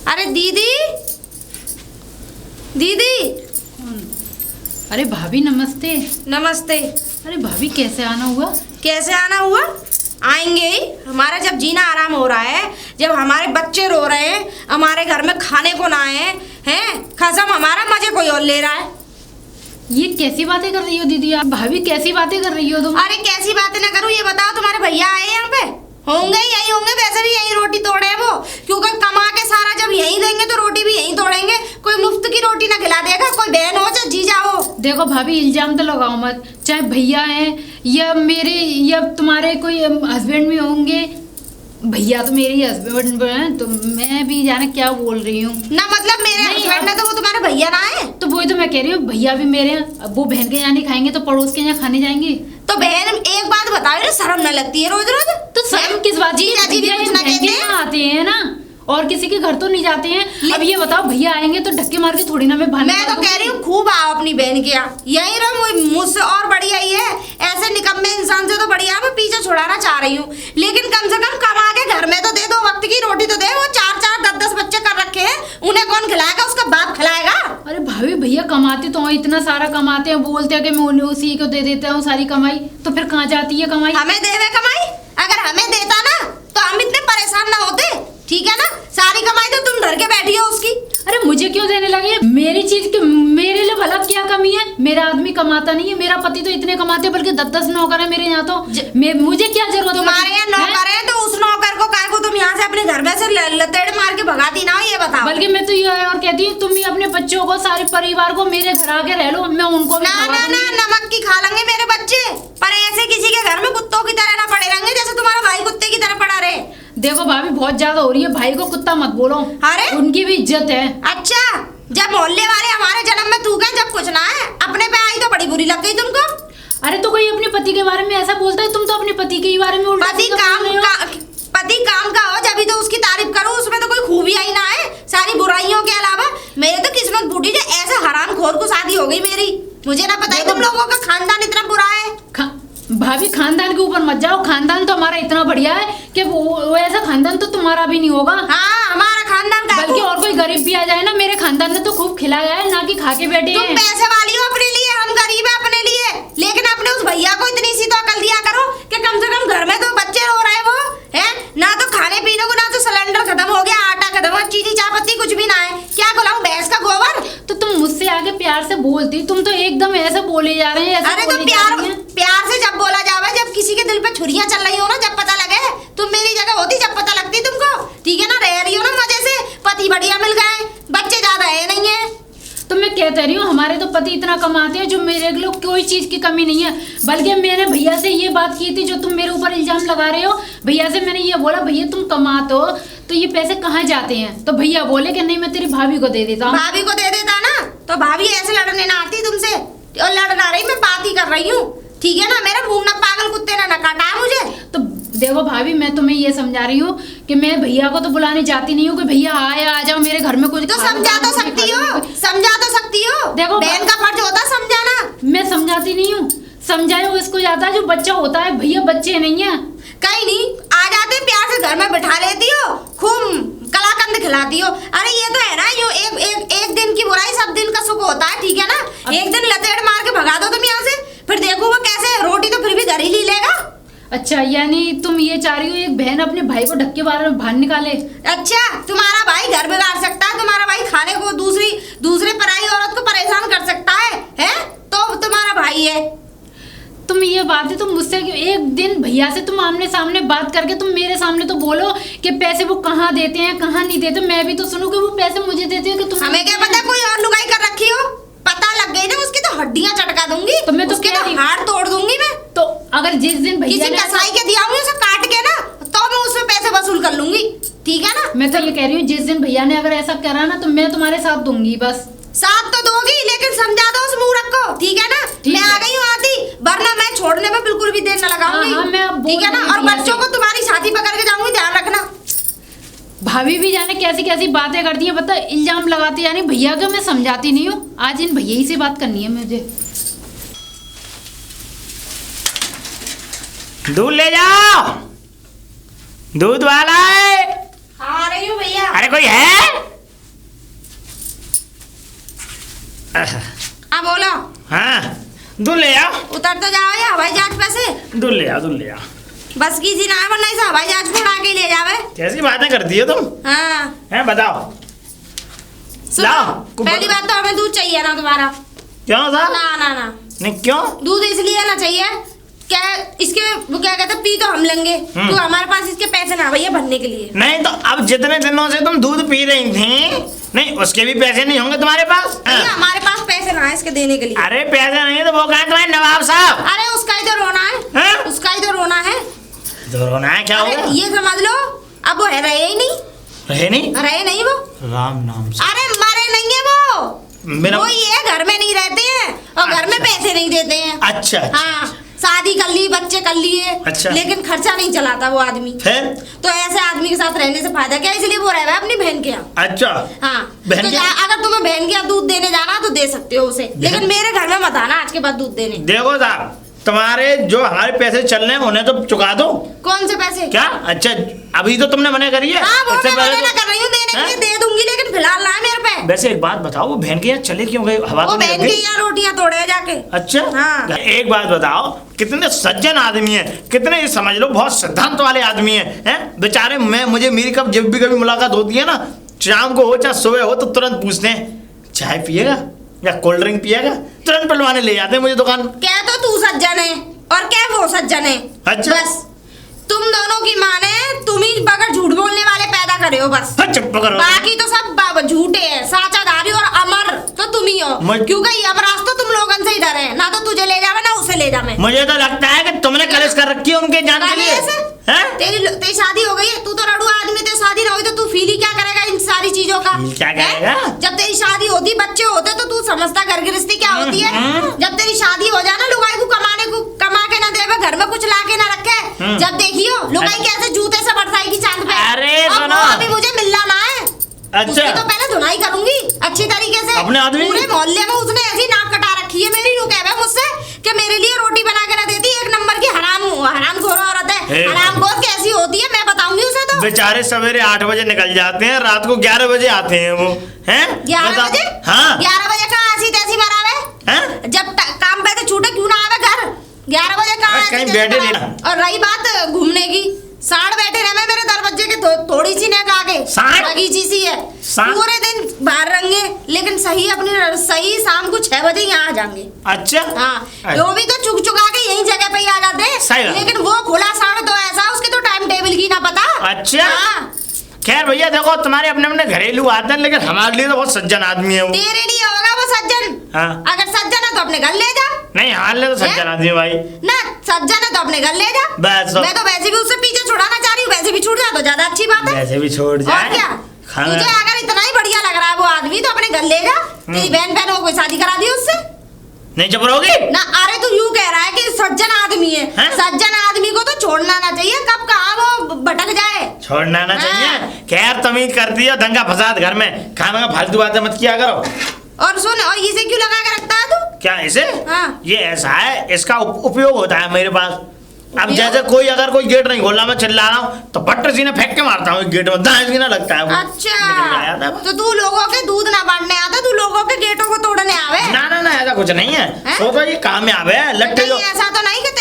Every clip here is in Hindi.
अरे दीदी दीदी। अरे भाभी नमस्ते। नमस्ते। अरे भाभी कैसे आना हुआ? कैसे आना हुआ? आएंगे ही। हमारा जब जीना आराम हो रहा है, जब हमारे बच्चे रो रहे हैं, हमारे घर में खाने को ना आए हैं, कसम हमारा मजे कोई और ले रहा है। ये कैसी बातें कर रही हो दीदी आप? भाभी कैसी बातें कर रही हो तुम? अरे कैसी बातें ना करूँ, ये बताओ तुम्हारे भैया आए यहाँ पे? होंगे यही होंगे, वैसे भी यही रोटी तोड़े हैं वो, क्योंकि कमा के सारा जब यही देंगे तो रोटी भी यही तोड़ेंगे। कोई मुफ्त की रोटी ना खिला देगा, कोई बहन हो चाहे जीजा हो। देखो भाभी इल्जाम तो लगाओ मत, चाहे भैया हैं या मेरे या तुम्हारे कोई हस्बैंड भी होंगे। भैया तो मेरे ही हस्बैंड हैं, तो मैं भी जाने क्या बोल रही हूँ ना, मतलब मेरे हस्बैंड है तो वो तुम्हारे भैया ना है। तो वही तो मैं कह रही हूँ, भैया भी मेरे हैं, वो बहन के यहाँ नहीं खाएंगे तो पड़ोस के यहाँ खाने जाएंगे। तो बहन एक बात बताओ ना, शर्म न लगती है रोज रोज? तो शर्म किस बात की? आते हैं ना, और किसी के घर तो नहीं जाते हैं। अब ये बताओ, भैया आएंगे तो धक्के मार के थोड़ी ना मैं भाग। मैं तो कह रही हूँ खूब आओ अपनी बहन के यहाँ, यही रहो, मुझसे और बढ़िया ही है। ऐसे निकम्मे इंसान से तो बढ़िया मैं पीछे छुड़ाना चाह रही हूँ, लेकिन कम से कम कमा के घर में तो दे, 2 वक्त की रोटी तो दे। वो 4-4 10-10 बच्चे कर रखे हैं, उन्हें कौन खिलाएगा? उसका बाप खिलाएगा। अरे भाभी भैया कमाते तो इतना सारा कमाते हैं, बोलते हैं कि मैं उन्हें उसी को दे देता हूँ सारी कमाई, तो फिर कहाँ जाती है कमाई? हमें देवे कमाई? अगर हमें देता ना तो हम इतने परेशान ना होते, ठीक है ना? सारी कमाई तो तुम धर के बैठी हो उसकी। अरे मुझे क्यों देने लगे? मेरी चीज के मेरे लिए भला क्या कमी है? मेरा आदमी कमाता नहीं है, मेरा पति तो इतने कमाते हैं, बल्कि 10-10 नौकर है मेरे यहाँ। तो मुझे क्या जरूरत? तुम्हारे यहाँ नौकर है तो उस नौकर को काय को तुम यहाँ से अपने घर में से लतेड़ मार के भगाती ना हो, ये बताओ। बल्कि मैं तो ये और कहती हूँ, तुम भी अपने बच्चों को, सारे परिवार को मेरे घर आके रह लो, मैं उनको भी ना नमक की खा लेंगे मेरे बच्चे, पर ऐसे किसी के घर में कुत्तों की तरह ना पड़े रहेंगे जैसे तुम्हारा भाई कुत्ते की तरह पड़ा रहे। देखो भाभी बहुत ज्यादा हो रही है, भाई को कुत्ता मत बोलो। अरे उनकी भी इज्जत है। अच्छा, जब मोहल्ले वाले हमारे जन्म में थूके, जब कुछ ना है, अपने पे आई तो बड़ी बुरी लग गई तुमको। अरे तो कोई अपने पति के बारे में ऐसा बोलता है, तुम तो अपने पति के बारे में पति काम का हो जब तो उसकी तारीफ करो, उसमें तो कोई खूबी आई ना है, सारी बुराइयों के अलावा। मेरे तो किस्मत बूढ़ी जो ऐसे हरामखोर को शादी हो गई मेरी। मुझे ना पता है तुम लोगों का खानदान इतना बुरा है। भाभी खानदान के ऊपर मत जाओ, खानदान तो हमारा इतना बढ़िया है कि वो ऐसा खानदान तो तुम्हारा भी नहीं होगा। हाँ, हमारा खानदान का, बल्कि और कोई गरीब भी आ जाए ना, मेरे खानदान ने तो खूब खिलाया है, ना कि खा के बैठे तुम पैसे वाली हो अपने लिए, हम गरीब है अपने लिए। लेकिन अपने उस भैया को इतनी सी तो अकल दिया करो कि कम से कम घर में तो बच्चे रो रहे वो है ना, तो खाने पीने को ना तो सिलेंडर खत्म हो गया, आटा खत्म हो, चीनी चाय पत्ती कुछ भी ना है। क्या खिलाऊं, भैंस का गोबर? तो तुम मुझसे आगे प्यार से बोलती, तुम तो एकदम ऐसे बोले जा रहे हैं। अरे तो प्यार से जब बोला जावे, जब किसी के दिल पे छुरियां चल रही हो ना, जब पता लगे। तुम मेरी जगह होती, जब पता लगती तुमको, ठीक है ना? रह रही हो ना मजे से, पति बढ़िया मिल गए, बच्चे ज्यादा है नहीं है। तो मैं कहते रही हूँ, हमारे तो पति इतना कमाते हैं जो मेरे लोग कोई चीज की कमी नहीं है। बल्कि मैंने भैया से ये बात की थी जो तुम मेरे ऊपर इल्जाम लगा रहे हो। भैया से मैंने ये बोला, भैया तुम कमाते हो तो ये पैसे कहाँ जाते हैं? तो भैया बोले कि नहीं, मैं तेरी भाभी को दे देता हूँ। भाभी को दे देता ना, तो भाभी ऐसे लड़ने ना आती तुमसे, और लड़ ना रही, मैं बात ही कर रही हूँ, ठीक है ना? मेरा मुंह ना पागल कुत्ते ना काटा है मुझे। तो देखो भाभी, मैं तुम्हें ये समझा रही हूँ कि मैं भैया को तो बुलाने जाती नहीं हूँ कि भैया आए आ जाओ मेरे घर में कुछ। तो समझा तो सकती हो, समझा तो सकती हो। देखो बहन का फर्ज होता समझाना। मैं समझाती नहीं हूँ, समझाए वो इसको जाता है जो बच्चा होता है। भैया बच्चे नहीं है, कहीं नहीं आ जाते, प्यार से घर में बिठा लेती हो, खूब कलाकंद खिलाती हो। अरे ये तो है ना, यो एक दिन की बुराई सब दिन का सुख होता है, ठीक है ना? एक दिन लतेड़ मार के भगा दो तुम यहाँ से, फिर देखो वो कैसे, रोटी तो फिर भी घर ही ले लेगा। अच्छा, यानी तुम ये चाह रही हो एक बहन अपने भाई को ढक्के बाहर निकाले? अच्छा, तुम्हारा भाई घर बिगाड़ सकता है, तुम्हारा भाई खाने को दूसरे पराई औरत को परेशान कर सकता है तो तुम्हारा भाई है। तुम ये बात है, तुम मुझसे एक दिन भैया से तुम आमने सामने बात करके तुम मेरे सामने तो बोलो कि पैसे वो कहाँ देते हैं कहाँ नहीं देते, मैं भी तो सुनूं कि वो पैसे मुझे देते हैं कि तुम। हमें क्या पता कोई और लुगाई कर रखी हो? पता लग गई ना उसकी तो हड्डियां चटका दूंगी, तो मैं तो उसके तो हाथ तोड़ दूंगी मैं। तो अगर जिस दिन भैया किसी कसाई के दिया हूँ उसे काट के ना, तो मैं उससे पैसे वसूल कर लूंगी, ठीक है ना? मैं तो ये कह रही हूँ, जिस दिन भैया ने अगर ऐसा करा ना तो मैं तुम्हारे साथ दूंगी। बस साथ तो दोगी, लेकिन समझा दो उस मूर्ख को, ठीक है ना? मैं आ गई हूँ आती, वरना मैं छोड़ने में बिल्कुल भी देर न लगाऊंगी, ठीक है ना? और बच्चों को तुम्हारी छाती पकड़ के जाऊंगी, ध्यान रखना। भाभी भी जाने कैसी कैसी बातें करती है, बता इल्जाम लगाती है। यानी भैया को मैं समझाती नहीं हूँ, आज इन भैया ही से बात करनी है मुझे। दूध ले जाओ, दूध वाला है। आ रही हूँ भैया। अरे कोई है? हाँ बोलो। हाँ दूध ले आओ। उतर तो जाओ या हवाई जहाज पे से। दूध ले आओ, दूध ले आओ। बस किसी ना वरना इसे हवाई जहाज को उड़ा के ले जावे। कैसी बातें करती हो तुम? हाँ हैं बताओ। सुनो, लाओ, पहली बात तो हमें दूध चाहिए ना तुम्हारा। क्यों था? ना ना ना नहीं क्यों? दूध इसलिए ना चाहिए, क्या इसके वो क्या कहते हैं, पी तो हम लेंगे, तो हमारे पास इसके पैसे ना भैया भरने के लिए। नहीं तो अब जितने दिनों से तुम दूध पी रही थी, नहीं उसके भी पैसे नहीं होंगे तुम्हारे पास? भैया हमारे पास पैसे ना है इसके देने के लिए। अरे पैसे नहीं है तो वो कहा तुम्हारे नवाब साहब? अरे उसका ही तो रोना है, हाँ? उसका ही तो रोना है। तो रोना है क्या अरे होगा? ये समझ लो, अब वो है रहे ही नहीं, रहे नहीं? रहे नहीं वो। राम नाम से। अरे मरे नहीं है वो, मेरा वो ये घर में नहीं रहते हैं और घर में अच्छा। पैसे नहीं देते हैं। अच्छा अच्छा। हाँ शादी कर ली, बच्चे कर लिए, अच्छा। लेकिन खर्चा नहीं चलाता वो आदमी। फिर? तो ऐसे आदमी के साथ रहने से फायदा क्या, इसलिए वो रह रहा है अपनी बहन के यहाँ। अच्छा। हाँ बहन तो के यहाँ? अगर तुम्हें बहन के यहाँ दूध देने जाना तो दे सकते हो उसे, लेकिन मेरे घर में मत आना आज के बाद दूध देने। देखो साहब, तुम्हारे जो हमारे पैसे चल रहे हैं उन्हें तो चुका दो। कौन से पैसे? क्या? अच्छा अभी तो तुमने मना करी है। हाँ वो इससे मैं पहले मना तो- कर रही हूँ, देने के हैं? लिए दे दूंगी, लेकिन फिलहाल ना है मेरे पे। वैसे एक बात बताओ, वो बहन के यहाँ चले क्यों गए? हवा वो तो नहीं बहन लग के गई? यहाँ रोटियां तोड़े जाके। अच्छा हाँ। एक बात बताओ, कितने सज्जन आदमी है, कितने ये समझ लो बहुत सिद्धांत वाले आदमी हैं बेचारे। मुझे मेरी कब जब भी कभी मुलाकात होती है ना, शाम को हो चाहे सुबह हो, तो तुरंत पूछते हैं चाय पिएगा या कोल्ड ड्रिंक पिएगा, तुरंत पिलवाने ले जाते हैं मुझे दुकान। क्या तो तू सज्जन है और क्या वो सज्जन है। अच्छा। बस तुम दोनों की माँ ने तुम ही बगैर झूठ बोलने वाले पैदा करे हो बस। हाँ, चुप करो। बाकी तो सब झूठे हैं, साचाधारी और अमर तो तुम ही हो। क्योंकि यमराज तो तुम लोगन से ही डरे हैं, ना तो तुझे ले जावे ना उसे ले जावे। मुझे तो लगता है कि तुमने कलेश कर रखी है उनके जान के लिए। तेरी शादी हो गई है, तू तो रड़ुआ आदमी, तेरी शादी ना हुई तो तू फील ही क्या करेगा इन सारी चीजों का? क्या करेगा? जब तेरी शादी होती, बच्चे होते, तो तू समझता घर गृहस्थी क्या होती है। जब तेरी शादी हो जाए ना, लुगाई को कमा के ना देवे, घर में कुछ ला के ना रखे, जब देखियो लुगाई कैसे जूते से बरसाएगी चांद पे। अरे और सुनो, वो अभी मुझे मिलना ना है। अच्छा। उसकी तो पहले धुनाई करूंगी अच्छी तरीके से। अपने आदमी? पूरे मोहल्ले में उसने ऐसी नाक कटा रखी है मेरी, यूं कहवे मुझसे कि मेरे लिए रोटी बना के ना देती, एक नंबर की हरामखोर औरत है। हरामखोर कैसी होती है मैं बताऊंगी उसे। तो बेचारे सवेरे 8 बजे निकल जाते हैं, रात को 11 बजे आते हैं वो। हैं 11 बजे? हाँ 11 बजे कहाँ ऐसी तैसी मरावे? हैं? जब काम पे तो छूटे क्यों ना आवे घर? 11 बजे कहाँ अरे ऐसी कहीं तैसी बैठे मरावे? नहीं। और रही बात घूमने की, साढ़ बैठे रहे मेरे दरवाजे के थोड़ी सी नेक आगे, साढ़? बगीची सी है, साढ़? पूरे दिन बाहर रहेंगे, लेकिन सही शाम को 6 बजे यहाँ आ जाएंगे। अच्छा। हाँ वो भी तो चुक चुका के यही जगह पे ही आ जाते सही हैं, बात। लेकिन वो खुला साढ़ तो ऐसा उसके तो टाइम टेबल की ना पता। अच्छा। हाँ। खैर भैया देखो, तुम्हारे अपने अपने घरेलू आते हैं, लेकिन हमारे लिए तो बहुत सज्जन आदमी है वो। तेरे लिए होगा वो सज्जन। हाँ। अगर सज्जन है तो अपने घर ले जा। नहीं हमारे लिए तो सज्जन आदमी है भाई। ना सज्जन है तो अपने घर ले जा। बस तो। मैं तो वैसे भी उससे पीछे छुड़ाना चाह रही हूँ, वैसे भी छूट जाए तो ज्यादा अच्छी बात है। वैसे भी छोड़ और जाए। क्या, खाना- तुझे अगर इतना ही बढ़िया लग रहा है वो आदमी तो अपने घर ले जा। तेरी बहन को कोई शादी करा दी उससे नहीं चुप रहोगे? ना। अरे तू यूं कह रहा है कि सज्जन आदमी है, हैं? सज्जन आदमी को तो छोड़ना ना चाहिए, कब कहाँ वो भटक जाए। छोड़ना ना चाहिए। खैर तुम ही करती हो दंगा फसाद घर में, खाना में फालतू बातें मत किया करो। और सुन, और इसे क्यों लगा के रखता है तू? क्या इसे? हाँ। ये ऐसा है, इसका उपयोग होता है मेरे पास। अब उपयोग? जैसे कोई अगर कोई गेट नहीं खोल रहा, मैं चिल्ला रहा हूँ तो बट्टर सीने फेंक के मारता हूँ गेट में, दाएं सीना लगता है वो। निकल के आ जाता अच्छा है। तो तू लोगों के दूध ना बांटने आता, तू लोगों के गेटों को तोड़ने आवे। ना ना ना ऐसा कुछ नहीं है। हैं? वो तो ये कामयाब है लट्टे जो। नहीं, ऐसा तो नहीं कि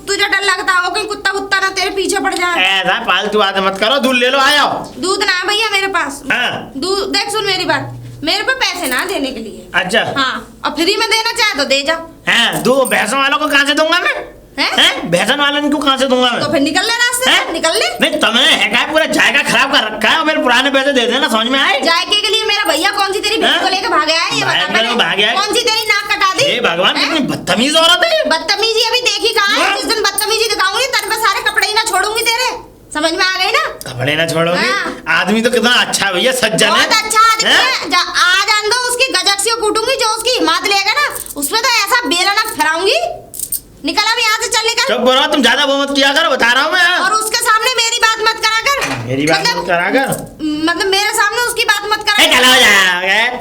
तुझे डर लगता हो कि कुत्ता ना तेरे पीछे पड़ जाए। ऐसा फालतू बातें मत करो, दूध ले लो, आ जाओ। दूध ना भैया मेरे पास। हाँ। दूध देख, सुन मेरी बात, मेरे पे पैसे ना देने के लिए। अच्छा। हाँ, और फ्री में देना चाहे तो दे जा। हैं दूध भैंसों वालों को कहाँ से दूंगा मैं? हैं भैंसन वालों को कहाँ से दूंगा मैं? तो फिर निकल ले रास्ते से, हैं? निकल ले। नहीं तुमने है क्या पूरा जायका खराब कर रखा है, और मेरे पुराने पैसे दे देना, समझ में आए? जायके के लिए मेरा भैया कौन सी तेरी हैं? बीवी को लेके भाग गया है ये बता पहले। भाग गया है? कौन सी तेरी नाक कटा दी? हे भगवान हैं? कितनी बदतमीज औरत है। बदतमीजी अभी देखी कहाँ है? हैं? जिस दिन बदतमीजी दिखाऊंगी तन पे सारे कपड़े ही ना छोड़ूंगी तेरे, समझ में आ गई ना? कपड़े ना छोड़ोगे? हाँ। आदमी तो कितना अच्छा है भैया, सज्जन है। बहुत अच्छा आदमी हैं? है। आज आंदो उसकी गजक से कूटूंगी, जो उसकी हिम्मत लेगा ना उसमें तो ऐसा बेलना फिराऊंगी। निकल अब यहाँ से, चल निकल। चुप करो तुम, ज्यादा वो मत किया करो, बता रहा हूँ मैं। और उसके सामने मेरी बात मत करा कर। मेरी बात मत करा कर। मतलब मेरे सामने उसकी बात मत करा कर। चलो जा।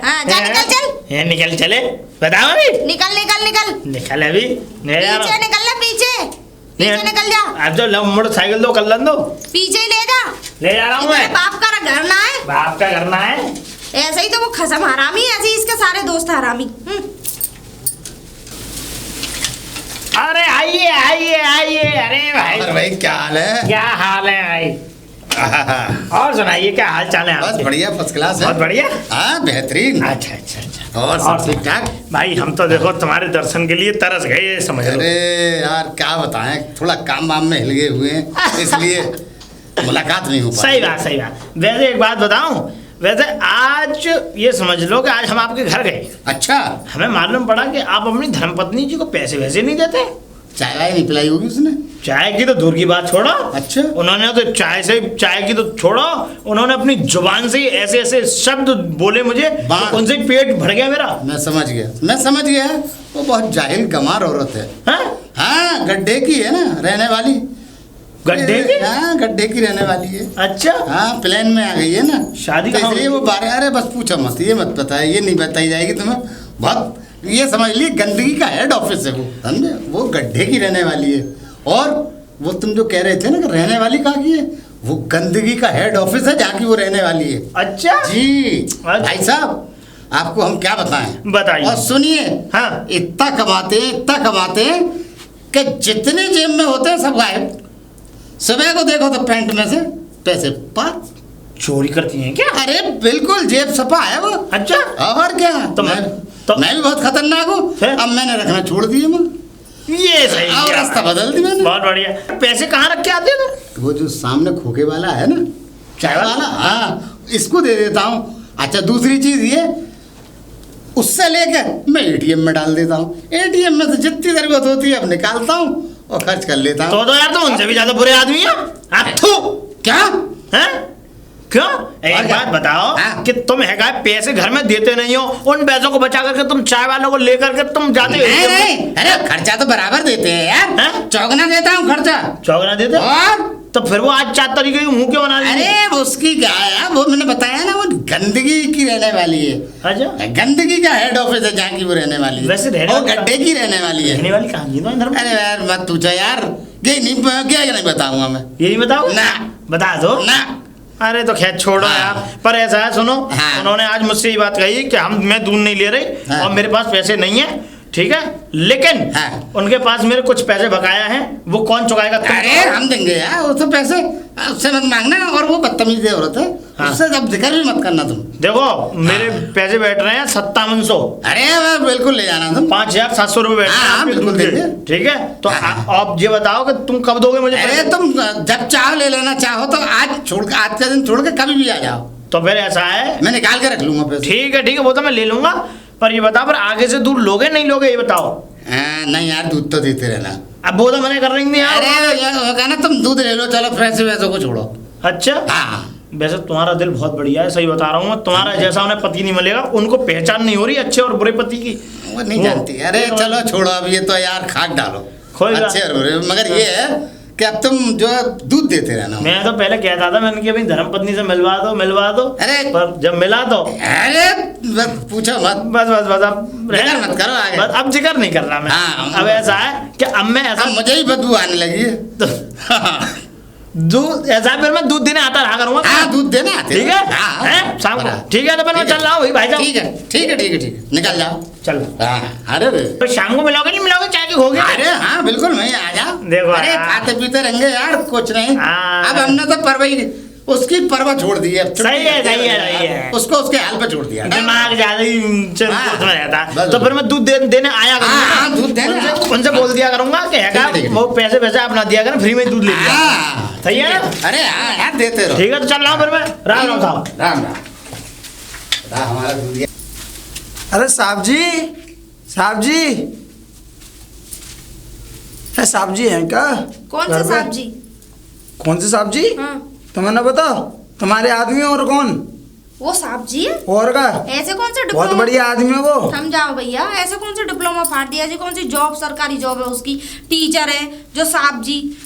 हाँ, जा, निकल, चल। ये निकल चले, बताओ अभी। निकल निकल निकल निकल अभी। नहीं जा रहा पीछे हूँ। निकल ले, पीछे निकल जा। अब जो मोटरसाइकिल दो कल्लन दो, पीछे ही ले जा। ले जा रहा हूँ तेरे मैं। बाप का घर ना है। बाप का करना है। ऐसे ही तो वो खसम हरामी, ऐसे ही इसके सारे दोस्त हरामी। अरे आइए आइए आइए। अरे भाई भाई क्या हाल है? क्या हाल है भाई? और सुनाइए क्या हाल चाल है बस आपके? बढ़िया, फर्स्ट क्लास है। बहुत बढ़िया। हाँ बेहतरीन। अच्छा अच्छा अच्छा। और सब ठीक ठाक? भाई हम तो देखो तुम्हारे दर्शन के लिए तरस गए, समझ लो। अरे यार क्या बताएं, थोड़ा काम वाम में हिल गए हुए हैं, इसलिए मुलाकात नहीं हो पाई। सही बात सही बात। वैसे एक बात बताऊं, वैसे आज ये समझ लो कि आज हम आपके घर गए। अच्छा, हमें मालूम पड़ा कि आप अपनी धर्मपत्नी जी को पैसे वैसे नहीं देते। चाय वाय नहीं पिलाई होगी उसने? चाय की तो दूर की बात छोड़ो। अच्छा। उन्होंने तो चाय की तो छोड़ो, उन्होंने अपनी जुबान से ही ऐसे ऐसे शब्द बोले मुझे, तो उनसे ही पेट भर गया मेरा। मैं समझ गया। वो बहुत जाहिल गंवार औरत है। हाँ, गड्ढे की है ना रहने वाली। गड्ढे की? हाँ, गड्ढे की रहने वाली है। अच्छा। हाँ, प्लेन में आ गई है ना शादी तो कहाँ इसलिए हुई? वो बारे, अरे बस पूछो मत, ये मत बताए, ये नहीं बताई जाएगी तुम्हें। बहुत ये समझ लिए गंदगी का हेड ऑफिस है वो, समझे? वो गड्ढे की रहने वाली है। और वो तुम जो कह रहे थे ना कि रहने वाली कहाँ की है, वो गंदगी का हेड ऑफिस है जहाँ की वो रहने वाली है। अच्छा जी अच्छा। भाई साहब, आपको हम क्या बताएं? बताइए। और सुनिए, हाँ। इतना कमाते हैं कि जितने जेब में होते हैं सब गायब। सुबह को देखो तो पैंट में से पैसे पार। चोरी करती हैं क्या? अरे बिल्कुल, जेब सफा है वो। अच्छा। और क्या? तो मैं भी बहुत खतरनाक हूँ। अब मैंने रखना छोड़ दिए मैं। ये सही और किया। रास्ता बदल दी मैंने। बहुत बढ़िया। पैसे कहाँ रख के आते हो? वो जो सामने खोखे वाला है ना, चाय वाला, हाँ, इसको दे देता हूँ। अच्छा, दूसरी चीज ये, उससे लेके मैं एटीएम में डाल देता हूँ। एटीएम में से जितनी जरूरत होती है अब निकालता हूँ और खर्च कर लेता हूँ। तो यार तुम उनसे भी ज्यादा बुरे आदमी हो। क्या हैं? क्यों? एक बात बताओ। हाँ। कि तुम है क्या पैसे घर में देते नहीं हो, उन पैसों को बचा करके तुम चाय वालों को लेकर के तुम जाते हो? नहीं, अरे खर्चा तो बराबर देते हैं यार। हैं? चौगना देता हूँ खर्चा। चौगना देते हो? और तो फिर वो आज 4 तरीके की मुंह क्यों बना दी? अरे उसकी क्या है, वो मैंने बताया ना, वो गंदगी की रहने वाली है। अच्छा। गंदगी का हेड ऑफिस है जहाँ की वो रहने वाली है। वैसे रहने वो वाली गड्ढे की रहने वाली है। रहने वाली कहाँ की है इधर? अरे यार मत पूछो यार, ये नहीं बताऊंगा मैं। ये नहीं बताओ ना। बता दो ना। अरे तो खैर छोड़ो हाँ। यार। पर ऐसा है, सुनो। हाँ। उन्होंने आज मुझसे ये बात कही कि मैं दूध नहीं ले रही। हाँ। और मेरे पास पैसे नहीं है, ठीक है, लेकिन हाँ। उनके पास मेरे कुछ पैसे बकाया हैं, वो कौन चुकाएगा? तुम अरे चुकाओ। हम देंगे यार, वो तो पैसे उससे मत मांगना। और वो बदतमीज औरत है, हाँ। उससे जब जिक्र भी मत करना तुम। देखो मेरे पैसे बैठ रहे हैं 5700। अरे मैं बिल्कुल ले जाना तुम। 5700 रुपए बैठ रहे हैं हाँ, आपके बिल्कुल दूध के। देंगे। ठीक है, तो हाँ। आप ये बताओ कि तुम कब दोगे मुझे अरे पैसे? तुम जब चाहो ले लेना, चाहो तो आज का दिन छोड़ के कभी भी आ जाओ। तो फिर ऐसा है, मैं निकाल के रख लूंगा पैसे। ठीक है वो तो मैं ले लूंगा। पर ये बताओ, पर आगे से दूध लोगे नहीं लोगे ये बताओ? नहीं यार, दूध तो देते रहना। अब वो तो मैंने कर रही थी यार। अरे कहना तुम दूध ले लो, चलो पैसे वैसे को छोड़ो। अच्छा। हाँ। वैसे तुम्हारा दिल बहुत बढ़िया है, सही बता रहा हूँ मैं। तुम्हारा जैसा उन्हें पति नहीं मिलेगा, उनको पहचान नहीं हो रही अच्छे और बुरे पति की। वो नहीं जानती। अरे चलो छोड़ो, अब ये तो यार खाक डालो। कोई बात- अच्छे और बुरे, मगर ये है कि अब तुम जो दूध देते रहना। मैं तो पहले कहता था, मैंने कि अपनी धर्मपत्नी से मिलवा दो। अरे। पर जब मिला तो अरे बस पूछो मत। बस अब जिक्र मत करो आगे। बस अब जिक्र नहीं कर रहा मैं। हाँ। अब ऐसा है कि अब मैं ऐसा अब मुझे ही बदबू आने लगी है। दूध ऐसा है, फिर मैं दूध देने आता रहा करूंगा। हाँ, दूध देने आते ठीक है? हाँ, हैं? शाम को बराबर। ठीक है, तो फिर मैं ठीक है। चल रहा हूँ भाई साहब। ठीक है, निकल जाओ। चल। हाँ, अरे तो शाम को मिलोगे नहीं मिलोगे चाय की खोगे? अरे हाँ बिल्कुल, मैं आ जाओ। देखो अरे यार। खाते पीते रहेंगे यार, कुछ नहीं। हाँ। अब हमने तो उसकी परवाह छोड़ दी है। सही है। उसको उसके हाल पे छोड़ दिया। दिमाग ज्यादा ही हाँ। उसमें रहता। बस। तो फिर मैं दूध देने आया करूंगा। हाँ, दूध देने उनसे बोल दिया करूंगा कि है ठीक है। वो पैसे आप ना दिया करें, फ्री में दूध ले लिया। हाँ, सही है ना? अरे हाँ यार, देते रहो। ठीक है, तो चल रहा हूँ फिर मैं। राम राम साहब। राम हमारा दूध। अरे साहब जी है, साहब जी हैं क्या? कौन घर से पे? साहब जी? कौन से साहब जी? हाँ, तुम्हें ना बताओ, तुम्हारे आदमी और कौन? वो साहब जी है। और का ऐसे कौन से बहुत डिप्लोमा? बढ़िया आदमी है वो। समझाओ भैया, ऐसे कौन से डिप्लोमा फाड़ दिया जी? कौन सी जॉब, सरकारी जॉब है उसकी? टीचर है जो साहब जी?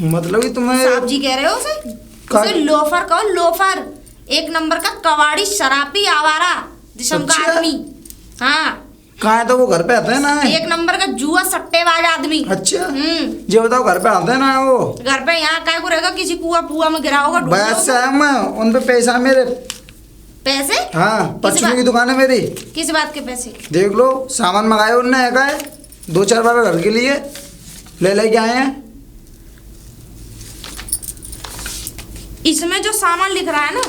मतलब ही तुम्हें साहब जी कह रहे हो उसे? का- उसे लोफर कहो, लोफर। एक नंबर का कवाड़ी, शराबी, आवारा जिस्म का अच्छा। आदमी। हाँ, कहाँ है? तो वो घर पे आते हैं ना? एक नंबर का जुआ सट्टेबाज आदमी। अच्छा, हम्म। ये बताओ, घर पे आते हैं ना वो? घर पे यहाँ काय को रहेगा? किसी कुआ में गिरा होगा, ढूंढ बस लो। है, मैं उन पे पैसा मेरे पैसे पैसे हाँ किस परचूनी की बात- दुकान है मेरी। किस बात के पैसे? देख लो सामान मंगाए उनने है 2-4 बार घर के लिए ले लेके आए हैं। इसमें जो सामान लिख रहा है ना,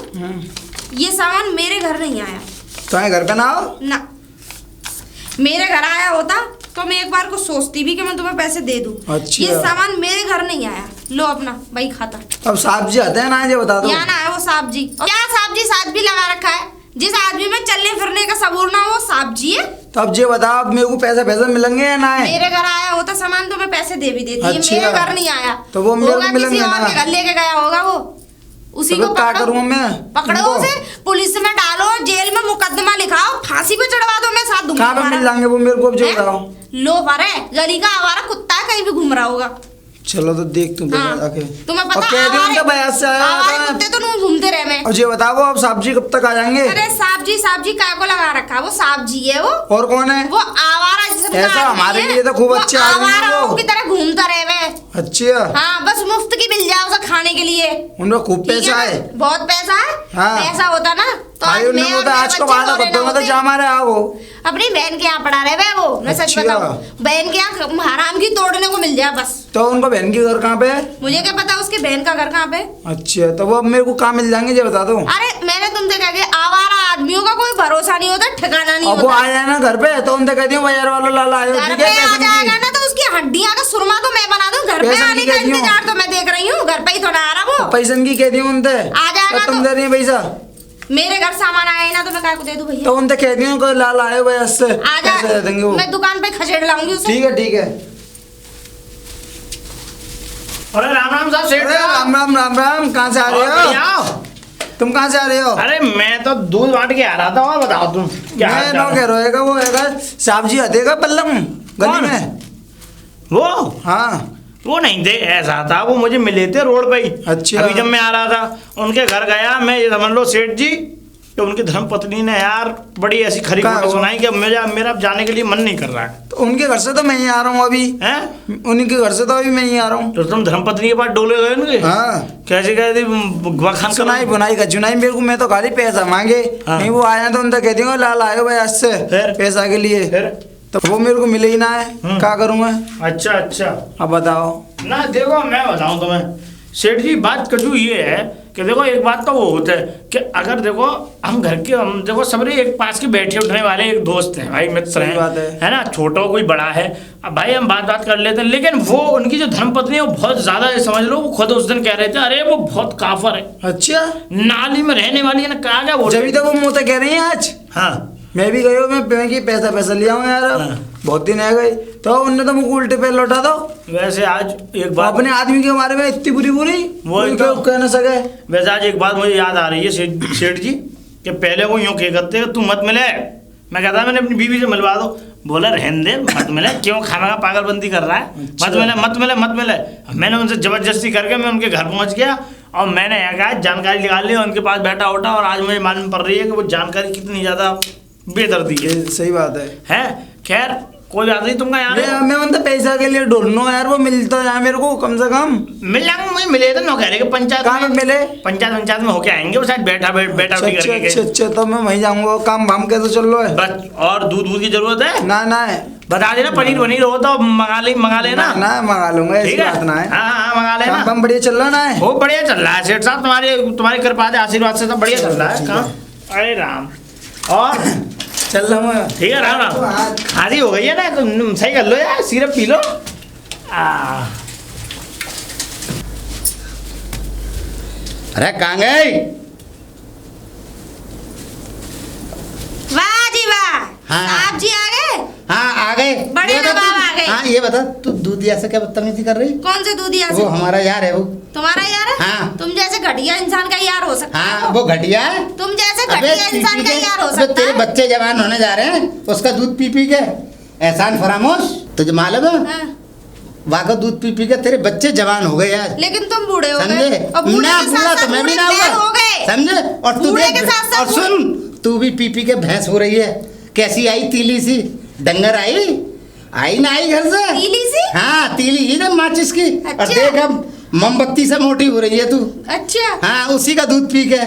ये सामान मेरे घर नहीं आया तुम्हारे घर पे ना हो। ना। मेरे घर आया होता तो मैं एक बार को सोचती भी कि मैं तुम्हें पैसे दे दूं। अच्छा। ये सामान मेरे घर नहीं आया। लो अपना भाई खाता। अब साहब जी आते हैं ना, ये बता दो। यहाँ ना है वो साहब जी। और क्या साहब जी लगा रखा है? जिस आदमी में चलने फिरने का सबूर ना हो, वो साहब जी है। तो अब ये बताओ अब मेरे को पैसे मिलेंगे या ना है? मेरे घर आया होता सामान तो मैं पैसे दे भी देती। अच्छा। ये मेरे घर नहीं आया तो वो मेरे को होगा मिलेंगे किसी और ना? के घर लेके गया होगा वो। उसी तो को क्या पकड़ो। करूं मैं? पकड़ो उनको? उसे, पुलिस में डालो, जेल में मुकदमा लिखाओ, फांसी पे चढ़वा दो, मैं साथ दूंगा कहाँ पे मिल तुम्हारा। जाएंगे वो मेरे को अब जो हैं? बताओ। लो पर है, गली का आवारा कुत्ता है, कहीं भी घूम रहा होगा। चलो तो देख तुम हाँ। आके। तुम्हें और पता कह दियो उनका बयास से आया आवारे था। कुत्ते तो नहीं घूमते रहे मैं। अब ये बताओ अब साहब जी कब तक आ जाएंगे? अरे साहब जी काय को लगा रखा है? वो साहब जी है वो। और कौन है? वो आवारा जिसका ऐसा आदमी हमारे है, लिए तो खूब वो अच्छे आदमी है आवाराओं वो। की तरह घूमता रहे मैं। अच्छा हाँ, बस मुफ्त की मिल जाए उसे खाने के लिए। उनमें खूब ठीक पैसा ना? है। बहुत पैसा है। हाँ। पैसा होता ना तो भाई आज उन्हें मैं और बोला मेरे आज को बच्चे बात सोने करते ना हो तो होते। जा मारे आओ। अपनी बहन के यहाँ पड़ा रहे वे वो। मैं सच अच्छा। बताऊं, बहन के यहाँ हराम की तोड़ने को मिल जाए बस। तो उनका बहन के घर कहाँ पे है? मुझे क्या पता उसकी बहन का घर कहाँ पे? अच्छा तो वो अब मेरे को कहाँ मिल जाएंगे ये बता दो। अरे मैंने तुमसे कहा कि आवारा आदमियों का कोई भरोसा नहीं होता, ठिकाना नहीं अब वो होता। आ जाए ना घर पे तो उनसे कह दियो बाजार वाला लाला आयो घर ठीक पे है आ पैसे जाएगा की। ना तो उसकी हड्डियां का सुरमा तो मैं बना दूं। घर पे पैसे आने की का कह दियो। इंतजार तो मैं देख रही हूँ। घर पे ही थोड़ा आ रहा वो। पैसन की कह दियो उनसे। आ जाएगा तो तुम तो- दे रही है पैसा मेरे घर सामान आए ना तो मैं काय को दे दूं भैया? तो उनसे कह दियो को लाला आयो भैया से आ पैसे दे देंगे जा, वो। मैं दुकान पे खसेड़ लाऊंगी उसे। ठीक है। अरे राम राम साहब सेठ अरे राम राम राम राम कहाँ से आ रहे हो? तुम कहाँ से आ रहे हो? अरे मैं तो दूध बांट के आ रहा था। और बताओ तुम क्या हाल मैं चाल नो है? कह रहेगा वो हैगा साहब जी आतेगा पल्लम गली कौन? में। वो हाँ वो नहीं थे, ऐसा था वो मुझे मिले थे रोड पे ही। अच्छा। अभी जब मैं आ रहा था उनके घर गया मैं, ये समझ लो सेठ जी कि उनकी धर्मपत्नी ने यार बड़ी ऐसी खरी कहाँ खोटी वो? सुनाई कि मेरा अब जाने के लिए मन नहीं कर रहा है। तो उनके घर से तो मैं ही आ रहा हूँ अभी। हैं? उनके घर से तो अभी मैं ही आ रहा हूँ। तो तुम धर्मपत्नी के पास डोले गए उनके? हाँ कैसे गए थे? बखान सुनाई बुनाई का चुनाई मेरे को, मैं तो खाली पैसा मांगे। हाँ। नहीं वो आया तो उनसे कह दियो लाल आयो भाई आज से फिर? पैसा के लिए। फिर? तो वो मेरे को मिले ही ना है, क्या करूँगा? अच्छा अच्छा। अब बताओ। ना देखो मैं बताऊं तुम्हें सेठ जी, बात कजू ये है कि देखो एक बात तो वो होता है कि अगर देखो हम घर के, हम देखो सबरे एक पास के बैठे उठने वाले एक दोस्त हैं भाई, मित्र सही बात है ना, छोटा कोई बड़ा है, अब भाई हम बात कर लेते हैं। लेकिन वो उनकी जो धर्मपत्नी है वो बहुत ज्यादा समझ लो, वो खुद उस दिन कह रहे थे अरे वो बहुत काफर है, अच्छा नाली में रहने वाली है ना, कहा गया वो जब तो वो मुँह तो कह रही है आज। हाँ मैं भी गयो, मैं बैंक की पैसा लिया हूँ यार। हाँ। बहुत दिन आ गए तो उनने तो मुझे उल्टे पे लौटा दो। वैसे आज एक बात, अपने आदमी के बारे में इतनी बुरी वही कोई तो। कह न सके। वैसे आज एक बात मुझे याद आ रही है सेठ जी कि पहले वो यूँ कह करते तू मत मिले, मैं कहता मैंने अपनी बीवी से मिलवा दो, बोला रहने दे मत मिले, क्यों खाना का पागलबंदी कर रहा है, मत मिले। मैंने उनसे जबरदस्ती करके मैं उनके घर पहुंच गया और मैंने कहा जानकारी निकाल ली, उनके पास बैठा उठा, और आज मुझे मालूम पड़ रही है कि वो जानकारी कितनी ज़्यादा बेदर्दी है। सही बात है। खैर कोई बात नहीं, तुमका यार मैं उनसे पैसा के लिए ढूंढूं यार, वो मिलता है मेरे को कम से कम। मिल जाएंगे, मुझे मिले थे नौकरी के पंचायत कहाँ में मिले? पंचायत में होके आएंगे वो शायद बैठा उठी अच्छा करके। अच्छा तो मैं वहीं जाऊंगा, काम भाम के तो चल लो है। बस और दूध की जरूरत है? ना बता देना, पनीर वनीर हो तो मंगा लेना। ना मंगा लूंगा, ऐसी ठीक है? बात ना है। हाँ मंगा लेना। काम बम बढ़िया चल रहा ना है। वो बढ़िया चल रहा है सेठ साहब, तुम्हारी कृपा से आशीर्वाद से सब बढ़िया चल रहा है काम। अरे राम, और चल रहा हूँ। ठीक है राम राम। खांसी हो गई है ना, तुम सही कर लो यार, सिरप पी लो। अरे कहाँ गई? वाह जी वाह, हाँ। साहब जी आ गए। हाँ आ गए। बड़े ये बता नवाब तू- आ गए। हाँ ये बता तू दूधिया से क्या बदतमीजी कर रही? कौन से दूधिया वो से? हमारा यार है वो। तुम्हारा यार है? हाँ। तुम जैसे घटिया इंसान का यार हो सकता है हाँ वो घटिया है। तुम जैसे अबे घटिया पी इंसान पी का के, यार हो अबे सकता तेरे है। बच्चे जवान होने जा रहे हैं, उसका दूध पी पी के। एहसान फरामोश, तुझे मालूम है हाँ। वहाँ का दूध पी पी के तेरे बच्चे जवान हो गए आज। लेकिन तुम बूढ़े हो गए। समझे? और बूढ़े ना के बूढ़ा साथ तो साथ मैं भी बूढ़े ना बैल हुआ। हो गए। समझे? और तू बूढ़े देख, के साथ साथ और सुन, तू भी पी पी के भैंस हो रही है। कैसी आई तीली सी? डंगर आई ना आई घर से? तीली सी? हाँ तीली ही ना माचिस की। और अच्छा। देख अब मोमबत्ती से मोटी हो रही है तू। अच्छा हाँ, उसी का दूध पी के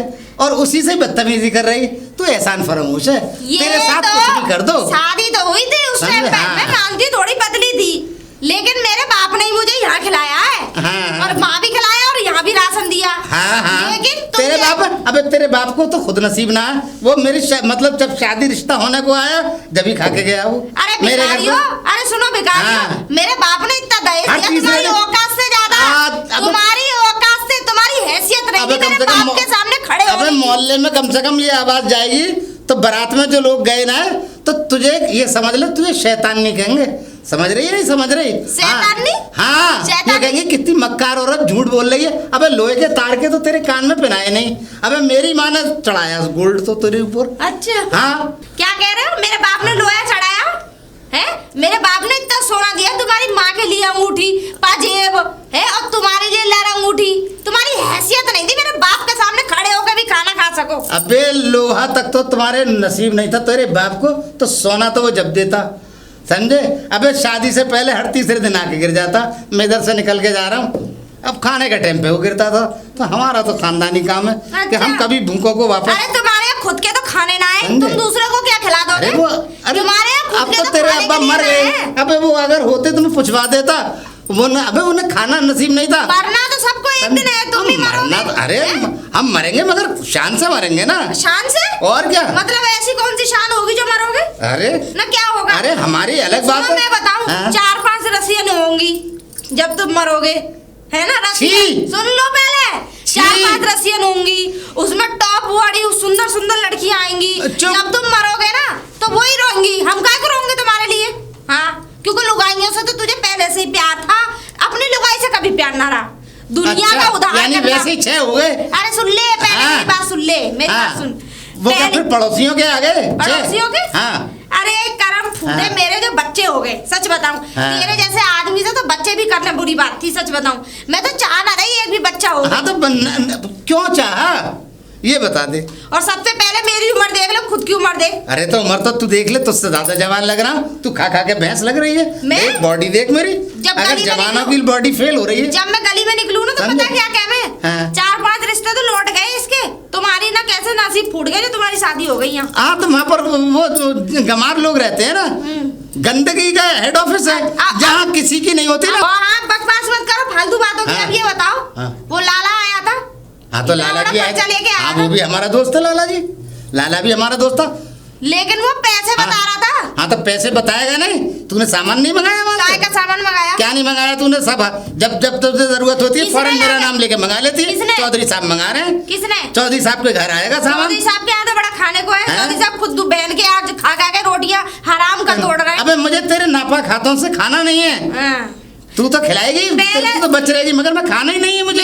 और उसी से बदतमीजी कर रही तू। एहसान फरामोश है, तेरे साथ कुछ भी कर दो। शादी तो हुई थी उस टाइम पे, मैं मानती थोड़ी पतली थी, लेकिन मेरे बाप ने ही मुझे यहाँ खिलाया है। हाँ। और माँ भी खिलाया और यहाँ भी राशन दिया। हाँ। लेकिन तेरे बाप, अबे तेरे बाप को तो खुद नसीब ना है। वो मेरी मतलब जब शादी रिश्ता होने को आया जब ही खा के गया वो अरे मेरे घर भिखारियों, पे। अरे सुनो भिखारियों, हाँ। मेरे बाप ने इतना दहेज हर दिया, चीज़ तुम्हारी में- औकात से ज्यादा, तुम्हारी औकात से तुम्हारी हैसियत नहीं अबे थी कम मेरे से कम बाप के सामने खड़े अबे होने की। मोहल्ले में कम से कम ये आवाज जाएगी तो बारात में जो लोग गए ना तो तुझे ये समझ ले, तुझे शैतान नहीं कहेंगे। समझ रही है नहीं समझ रही? शैतानी? हाँ, शैतानी? ये कहेंगे कितनी मक्कार औरत झूठ बोल रही है। अबे लोहे के तार के तो तेरे कान में पहनाए नहीं। अबे मेरी माँ ने चढ़ाया गोल्ड तो तेरे ऊपर। अच्छा हाँ, क्या कह रहे हो? मेरे बाप ने लोहा चढ़ाया है? मेरे बाप ने इतना सोना दिया, तुम्हारी माँ के लिए अंगूठी पाजेब है और तुम्हारे लिए लहर अंगूठी। तुम्हारी हैसियत नहीं थी मेरे बाप के सामने खड़े होकर भी खाना खा सको। अबे लोहा तक तो तुम्हारे नसीब नहीं था तेरे बाप को, तो सोना तो वो जब देता, समझे? अबे शादी से पहले हर तीसरे दिन आके गिर जाता। मैं इधर से निकल के जा रहा हूँ, अब खाने के टाइम पे वो गिरता था। तो हमारा तो खानदानी काम है कि हम अच्छा। कभी भूखों को वापस। अरे तुम्हारे यहाँ खुद के तो खाने ना है, समझे? तुम दूसरे को क्या खिला दोगे? अरे वो, अरे तुम्हारे यहाँ खुद अब के तो तो तेरे खाने अब्बा के लिए मर ना गए। है। अबे वो अगर होते तो मैं पूछवा देता। वो न, अबे उन्हें खाना नसीब नहीं था। मरना तो सबको एक दिन है, तुम भी मरना मरोगे। अरे हम मरेंगे मगर शान से मरेंगे ना। शान से? और क्या? मतलब ऐसी कौन सी शान होगी जो मरोगे? अरे ना क्या होगा? अरे हमारी अलग बात सुनो, है। मैं बताऊं, हाँ? 4-5 रस्सियां होंगी जब तुम मरोगे, है ना? रस्सियां छी! सुन लो पहले, छी! 4-5 रस्सियां होंगी, उसमें टॉप वाली सुंदर सुंदर लड़कियां आएंगी। चुप! जब तुम मरोगे ना तो वही रोंगी। हम क्या करोगे तुम्हारे लिए? हाँ, क्योंकि लुगाइयों से तो तुझे पहले से ही प्यार था, अपनी लुगाई से कभी प्यार ना रहा। दुनिया अच्छा, का उदाहरण यानी करना। वैसे ही 6 हो गए। अरे सुन ले पहले, हाँ। मेरी बात सुन ले, मेरी हाँ। बात सुन। वो क्या पहले- फिर पड़ोसियों के आ गए? पड़ोसियों के? हाँ। अरे करम फूटे, हाँ। मेरे जो बच्चे हो गए, सच बताऊं, हाँ। तेरे जैसे आदमी से तो बच्चे भी करना बुरी बात थी, सच बताऊं। मैं तो चाह ना रही एक भी बच्चा हो। हाँ तो क्यों चाहा ये बता दे। और सबसे पहले मेरी उम्र देख लो, खुद की उम्र देख। अरे तो उम्र तो तू देख ले, तुझसे ज्यादा जवान लग रहा हूँ। तू खा खा के भैंस लग रही है। मैं? देख बॉडी देख मेरी, जब अगर गली में जवानों निकलूं- की बॉडी फेल हो रही है। जब मैं गली में निकलूं ना तो समझे? पता क्या क्या मैं हाँ। 4-5 रिश्ते तो लौट गए इसके। तुम्हारी ना कैसे नसीब फूट गए जो तुम्हारी शादी हो गई यहाँ। हाँ तो वहाँ पर वो गंवार लोग रहते हैं ना, गंदगी का हेड ऑफिस है जहाँ किसी की नहीं होती ना। और हाँ, बकवास मत करो, फालतू बातों की। हाँ। अब ये बताओ, हाँ। वो लाला आया था। हाँ तो इतना लाला बड़ा जी आए खर्चा लेके थे। आया हाँ था। वो भी हमारा दोस्त है लाला जी। लाला भी हमारा दोस्त था। लेकिन वो पैसे बता रहा था। हाँ तो पैसे बताएगा नहीं? तूने सामान नहीं मंगाया वहाँ काय से? का सामान मंगाया? क्या नहीं मंगाया तूने? सब जब जब तुझे जरूरत होती है किसने फौरन मेरा लाया? नाम लेके मंगा लेती है। किसने? चौधरी साहब मंगा रहे हैं। किसने? चौधरी साहब के घर आएगा सामान। चौधरी साहब के यहाँ तो बड़ा खाने को है। हैं? चौधरी साहब खुद बहन के आज खा खा के रोटियां हराम कर तोड़ रहे हैं। अबे मुझे तेरे नापा खातों से खाना नहीं है। हाँ। तू तो खिलाएगी, पहले- तू तो बच रहेगी, मगर मैं खाना ही नहीं है मुझे।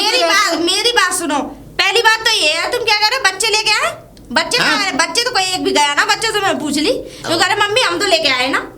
मेरी बात सुनो। पहली बात तो ये है, तुम क्या कह रहे हो? बच्चे लेके आए? बच्चे हाँ। कहाँ है? बच्चे तो कोई एक भी गया ना। बच्चे से मैं पूछ ली तो कह रहे मम्मी हम तो लेके आए ना।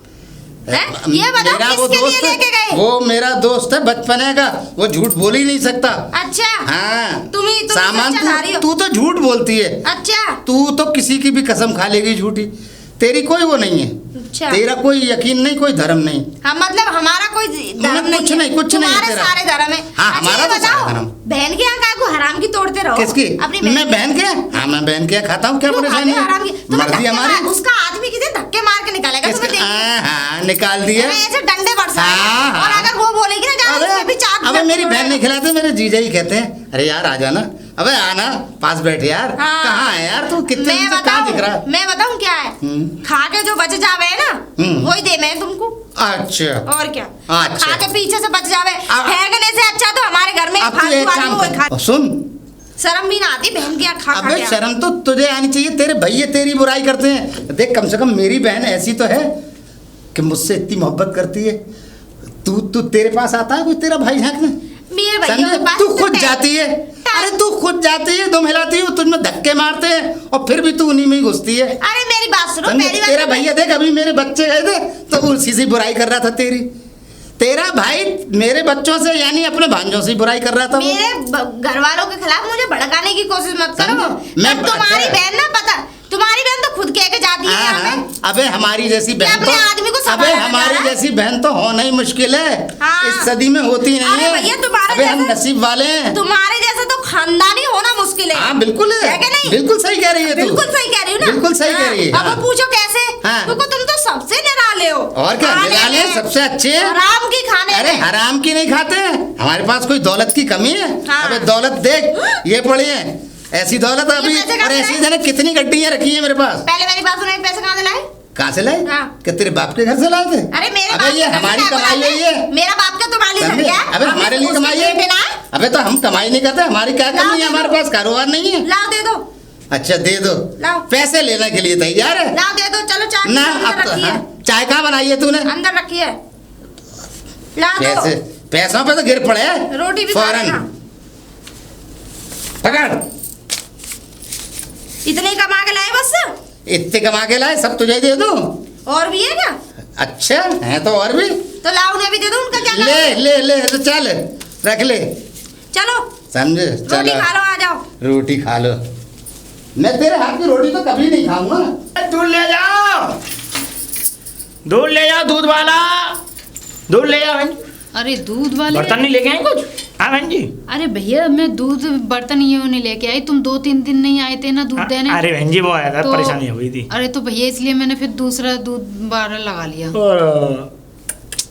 हैं? ये बताओ मेरा वो किसके लिए दोस्त लेके है, गए? वो मेरा दोस्त है बचपने का, वो झूठ बोल ही नहीं सकता। अच्छा। हाँ तुम सामान सच्चा खा रही हो। तू तो झूठ बोलती है। अच्छा। तू तो किसी की भी कसम खा लेगी झूठी। तेरी कोई वो नहीं है। अच्छा। तेरा कोई यकीन नहीं, कोई धर्म नहीं। हाँ, मतलब हमारा कोई धर्म नहीं कुछ है। नहीं, कुछ नहीं है तुम्हारे तेरा। सारे धर्म है। हाँ, अच्छा, हमारा ये तो सारा बताओ, धर्म। बहन के यहाँ काय को हराम की तोड़ते रहो? किसकी? अपनी मैं बहन के? हाँ मैं बहन के खाता हूँ, क्या क्यों परेशानी खाते हो हराम की? है? तुम्हें मर्जी धक्के हमारी। मार- उसका आदमी किसी धक्के मार के निकालेगा तुम्हें देख। हाँ निकाल दिए। अरे ऐसे डंडे बरसाए। हाँ, हाँ। और अगर वो बोलेगी ना जाओ इसमें भी चाट अबे लग मेरी पड़ेगा। बहन नहीं खिलाते, मेरे जीजा ही कहते हैं अरे यार आ जाना। अबे आना, पास बैठ यार। हाँ। कहाँ है यार तू? कितने दिन से कहाँ दिख रहा है? मैं बताऊं क्या है? हम्म। खा के जो बच जावे है ना, वही दे मैं तुमको। अच्छा और क्या? अच्छा। खा के पीछे से बच जावे, अब- फेंकने से अच्छा तो हमारे घर में अब तू फालतू एक आदमी काम वही खा। कर, सुन। शर्म भी ना आती बहन की यहाँ खा खा अबे के? शर्म तो तुझे आनी चाहिए। तेरे भैया तेरी बुराई करते हैं। देख कम से कम मेरी बहन ऐसी तो है कि मुझसे इतनी मोहब्बत करती है। तू तेरे पास आता है कोई तेरा भाई झांकने? मेरे भैया समझे? के पास तू तो खुद टै- जाती है। अरे तू खुद जाती है, दम हिलाती है, तुझ में धक्के मारते हैं और फिर भी तू उन्हीं में ही घुसती है। अरे मेरी बात सुनो। समझे? पहली बात तेरा तो भैया देख अभी मेरे बच्चे गए थे तो उसी से बुराई कर रहा था तेरी। तेरा भाई मेरे बच्चों से यानी अपने भांजों से बुराई कर रहा था वो। मेरे घर वालों के खिलाफ मुझे भड़काने की कोशिश मत करो। समझे? मैं तुम्हारी अच्छा। बहन ना, पता तुम्हारी बहन तो खुद कह के जाती है यहाँ हाँ, पे। अबे हमारी जैसी कि बहन अपने आदमी को तो संभालना अबे हमारी जाना है। जैसी बहन तो होना ही मुश्किल है। हाँ। इस सदी में होती नहीं अरे है। भैया, तुम्हारे अबे हम जैसे- नसीब वाले हैं। तुम्हारे जैसे तो खानदानी होना मुश्किल है। हाँ बिल्कुल है कि नहीं? बिल्कुल सही कह रही है तू। बिल्कुल सही कह रही हूँ ना। बिल्कुल सही कह रही है। अब वो पूछो कैसे? हाँ। तुमको तुम तो सबसे निराले हो। और क्या खाने निराले में, सबसे अच्छे हैं। हराम की खाने अरे में। हराम की नहीं खाते हैं। हमारे पास कोई दौलत की कमी है? हाँ। अबे दौलत देख ये पड़ी है, ऐसी दौलत अभी। पैसे कहाँ और से ऐसी लाए? जाने कितनी गड्डियां रखी है मेरे पास। पहले मेरी बात सुनो, पैसे कहाँ से लाए? कहाँ से लाए? हाँ। क्या तेरे बाप के घर से लाए थे? अरे मेरे अबे बाप ये के घर से हमारी क्या कमाई बोला है ये। आपने? मेरा बाप का तुम्हारे लिए समझे? लग गया। अबे हम हमारे लिए उसके कमाई है। बेटे ना है। अबे तो हम कमाई नहीं करते, हमारी क्या लाओ कमी दे है? हमारे दो। पास कारोबार नहीं है। लाओ दे दो। अच्छा दे दो। लाओ। पैसे लेने के लिए तैयार है? लाओ दे दो। चलो चाय ना अंदर अब तो रखी है। हाँ, चाय कहाँ बनाई है तूने? अंदर रखी है। लाओ पैसे दो। पैसों पे तो गिर पड़े हैं। रोटी भी खा फौरन लेना। पकड़। इतने ही कमा के लाए बस? इतने कमा के लाए, सब तुझे दे दूं? और भी है क्या? अच्छा है तो और भी तो लाओ, उन्हें भी दे दो। उनका क्या ले काम? ले ले तो चल रख ले। चलो समझे? रोटी चलो खा लो, आ जाओ। रोटी खा लो। मैं तेरे हाथ की रोटी तो कभी नहीं खाऊंगा। दूध ले जाओ, दूध ले जाओ, दूध वाला, दूध ले जाओ बहन। अरे दूध वाले, बर्तन नहीं लेके आए कुछ? हाँ बहन जी। अरे भैया मैं दूध बर्तन ये नहीं लेके आई, तुम 2-3 दिन नहीं आए थे ना दूध देने। अरे बहन जी वो आया था, तो- परेशानी हो गई थी। अरे तो भैया इसलिए मैंने फिर दूसरा दूध बारह लगा लिया। और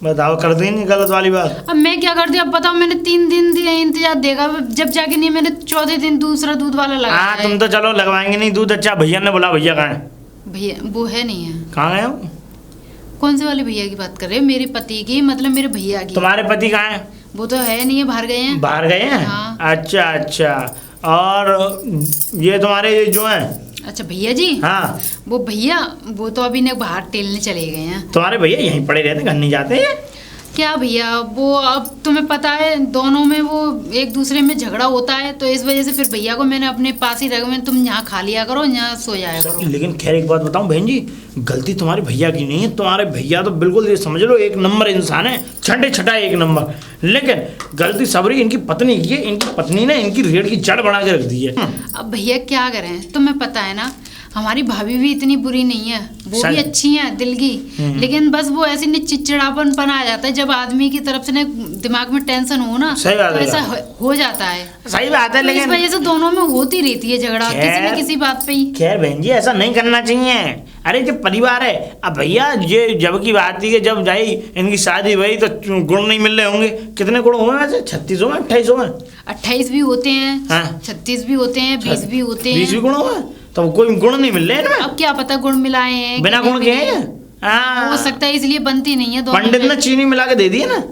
बताओ, कर दी नहीं गलत वाली बात? अब मैं क्या करती, अब बताओ, मैंने 3 दिन इंतजार देगा, जब जाके नहीं मैंने चौथे दिन दूसरा दूध वाला लगाया हाँ है। तुम तो चलो लगवाएंगे नहीं दूध। अच्छा भैया ने बोला, भैया कहाँ है? भैया वो है नहीं है। कहाँ गए हो? कौन से वाले भैया की बात कर रहे हो? मेरे पति की, मतलब मेरे भैया की। तुम्हारे पति कहाँ है? वो तो है नहीं है, बाहर गए हैं। बाहर गए हैं? हाँ। अच्छा अच्छा। और ये तुम्हारे ये जो हैं? अच्छा भैया जी, हाँ वो भैया वो तो अभी ने बाहर टेलने चले गए हैं। तुम्हारे भैया यहीं पड़े रहते, घर नहीं जाते हैं? क्या भैया, वो अब तुम्हें पता है दोनों में वो एक दूसरे में झगड़ा होता है, तो इस वजह से फिर भैया को मैंने अपने पास ही रखा। मैं तुम यहाँ खा लिया करो, यहाँ सो जाया करो। लेकिन खैर एक बात बताऊं बहन जी, गलती तुम्हारे भैया की नहीं है। तुम्हारे भैया तो बिल्कुल ये समझ लो एक नंबर इंसान है, छठे छठा एक नंबर। लेकिन गलती सबरी इनकी पत्नी की है। इनकी पत्नी ने इनकी रेड़ की जड़ बना के रख दी है। अब भैया क्या करें, तुम्हें पता है ना हमारी भाभी भी इतनी बुरी नहीं है, वो भी सही। अच्छी है दिल की। लेकिन बस वो ऐसे नहीं चिड़चिड़ापन आ जाता है जब आदमी की तरफ से ना दिमाग में टेंशन हो ना, सही बात तो है। ऐसा हो जाता है। सही बात है, तो इस लेकिन वजह से दोनों में होती रहती है झगड़ा, किसी खैर- न किसी बात पे ही। खैर बहन जी ऐसा नहीं करना चाहिए। अरे जब परिवार है, अब भैया ये जब की बात थी कि जब जाई इनकी शादी हुई तो गुण नहीं मिल रहे होंगे। कितने गुण हुए वैसे? 36 हुए, 28 हुए? 28 भी होते हैं, हाँ। 36 भी होते हैं, 20 भी होते 20 भी हैं। गुण हुए? तो कोई गुण नहीं मिल रहे इनमें? अब क्या पता गुण मिलाए हैं बिना कि गुण नहीं के मिलाए। हैं? हाँ। हो सकता है इसलिए बनती नहीं है दोनों पंडित में। ने चीनी मिला के दे दी है ना।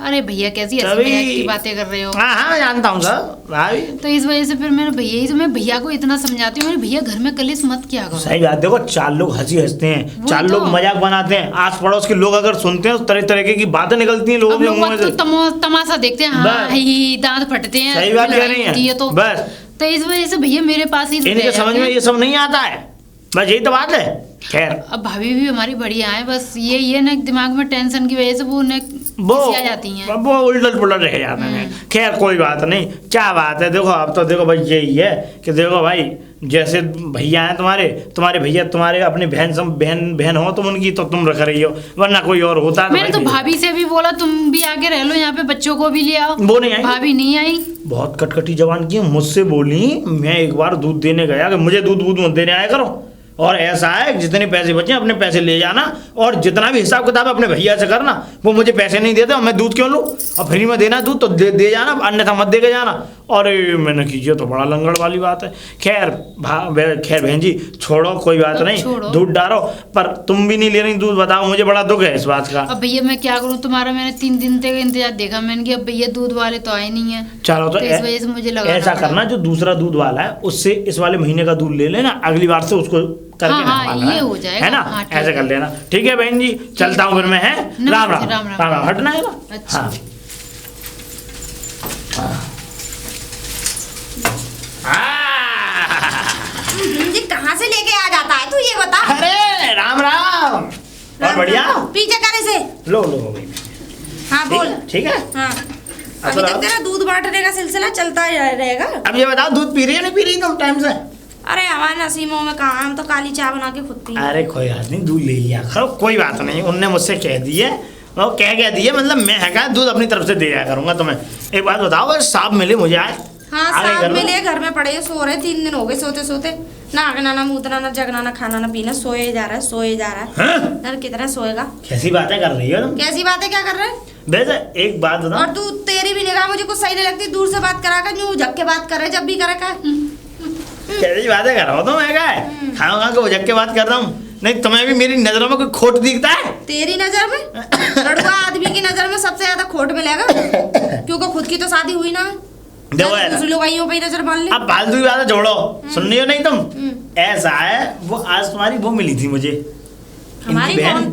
अरे भैया कैसी ऐसी तभी- महक की बातें कर रहे हो। हाँ हाँ मैं जानता हूँ सर भाई। तो इस वजह से फिर मैंने भैया ही तो मैं भैया को इतना समझाती हूँ, भैया घर में कलेश मत किया करो। सही बात, देखो 4 लोग हंसी हंसते हैं, वो 4 तो। लोग मजाक बनाते हैं, आस पड़ोस के लोग अगर सुनते हैं तो तरह तरह की बातें निकलती हैं लोगों अब के लोग मुंह में तो से। तमाशा देखते हैं, हाँ बस। ही दांत फटते हैं। सही बात कह लड़ाई रही होती है हैं। तो बस इस वजह से भैया मेरे पास ही इनके रह समझ जाते में हैं। ये सब नहीं आता है, बस यही तो बात है। खैर अब भाभी भी हमारी बढ़िया है, बस ये ना दिमाग में टेंशन की वजह से वो न वो खिसिया जाती हैं। वो उल्टल पुलट रह जाते हैं। खैर कोई बात नहीं, क्या बात है। देखो अब तो देखो भाई यही है कि देखो भाई जैसे भैया हैं तुम्हारे भैया तुम्हारे अपने बहन हो तुम उनकी, तो तुम रख रही हो, वरना कोई और होता है मैंने तो भाभी से भी बोला तुम भी आके रह लो यहाँ पे, बच्चों को भी ले आओ। वो नहीं आई। भाभी नहीं आई। बहुत कटकटी जबान की मुझसे बोली। मैं एक बार दूध देने गया कि मुझे दूध मत देने आया करो, और ऐसा है कि जितने पैसे बचे अपने पैसे ले जाना, और जितना भी हिसाब किताब अपने भैया से करना। वो मुझे पैसे नहीं देते और मैं दूध क्यों लूँ, और फ्री में देना दूध तो दे जाना, अन्यथा मत दे के जाना। और मैंने कीजिए तो बड़ा लंगड़ वाली बात है। खैर खैर बहन जी छोड़ो, कोई बात नहीं, छोड़ो। दूध डालो, पर तुम भी नहीं ले रही दूध, बताओ, मुझे बड़ा दुख है इस बात का। अब भैया मैं क्या करूँ, तुम्हारा मैंने 3 दिन तक इंतजार देखा, मैंने कि अब भैया दूध वाले तो आए नहीं है। चलो तो इस वजह से मुझे लगा ऐसा करना, जो दूसरा दूध वाला है उससे इस वाले महीने का दूध ले लेना, अगली बार से उसको करके हाँ, नहवाना ये हो जाएगा। है ना। हाँ, ठीक ऐसे है। कर लेना, ठीक है बहन जी, चलता हूँ फिर मैं, है नमस्ते, राम राम राम राम। राम राम, हटना है ना। अच्छा। हाँ। जी कहाँ से लेके आ जाता है तू, ये बता। अरे राम राम, और बढ़िया, पीछे करे से। लो हो गई। हाँ बोल। ठीक है। हाँ अभी अब तक तेरा दूध बांटने का सिलसिला चलता ही रहेगा। अब ये बताओ दूध पी रही है नहीं पी रही तुम टाइम से? अरे हमारे नसीबों में कहाँ, हम तो काली चाय बना के खुद पी। अरे कोई बात नहीं, दूध ले लिया करो, कोई बात नहीं। उनने मुझसे कह दिए, वो कह दिए, मतलब मैं है दूध अपनी तरफ से दे दिया करूंगा तुम्हें। एक बात बताओ, बस साहब मिले मुझे आज? हाँ आ गए साहब घर में? मिले, घर में पड़े सो रहे, 3 दिन हो गए सोते सोते, ना आगना ना मूतना ना जगना ना खाना ना पीना, सोए जा रहा है सोए जा रहा है। हाँ? यार कितना सोएगा? कैसी बातें कर रही हो तुम? कैसी बातें क्या कर रहे हैं? वैसे एक बात बताओ, और तू, तेरी भी निगाह मुझे कुछ सही नहीं लगती, दूर से बात करा कर, यूं झक के बात कर रहे जब भी करे का। कैसी बातें कर रहा हो तुम? मैं क्या खाओ खा के उजक के बात कर रहा हूँ? नहीं, तुम्हें भी मेरी नजरों में कोई खोट दिखता है? तेरी नजर में? लड़का आदमी की नजर में सबसे ज्यादा खोट मिलेगा, क्योंकि खुद की तो शादी हुई ना। देखो यार, दूसरे लोगों पे ही नजर मान ले। अब फालतू की बातें जोड़ो, सुन रही हो नहीं तुम? ऐसा है, वो आज तुम्हारी वो मिली थी मुझे, हमारी इनकी बहन, कौन?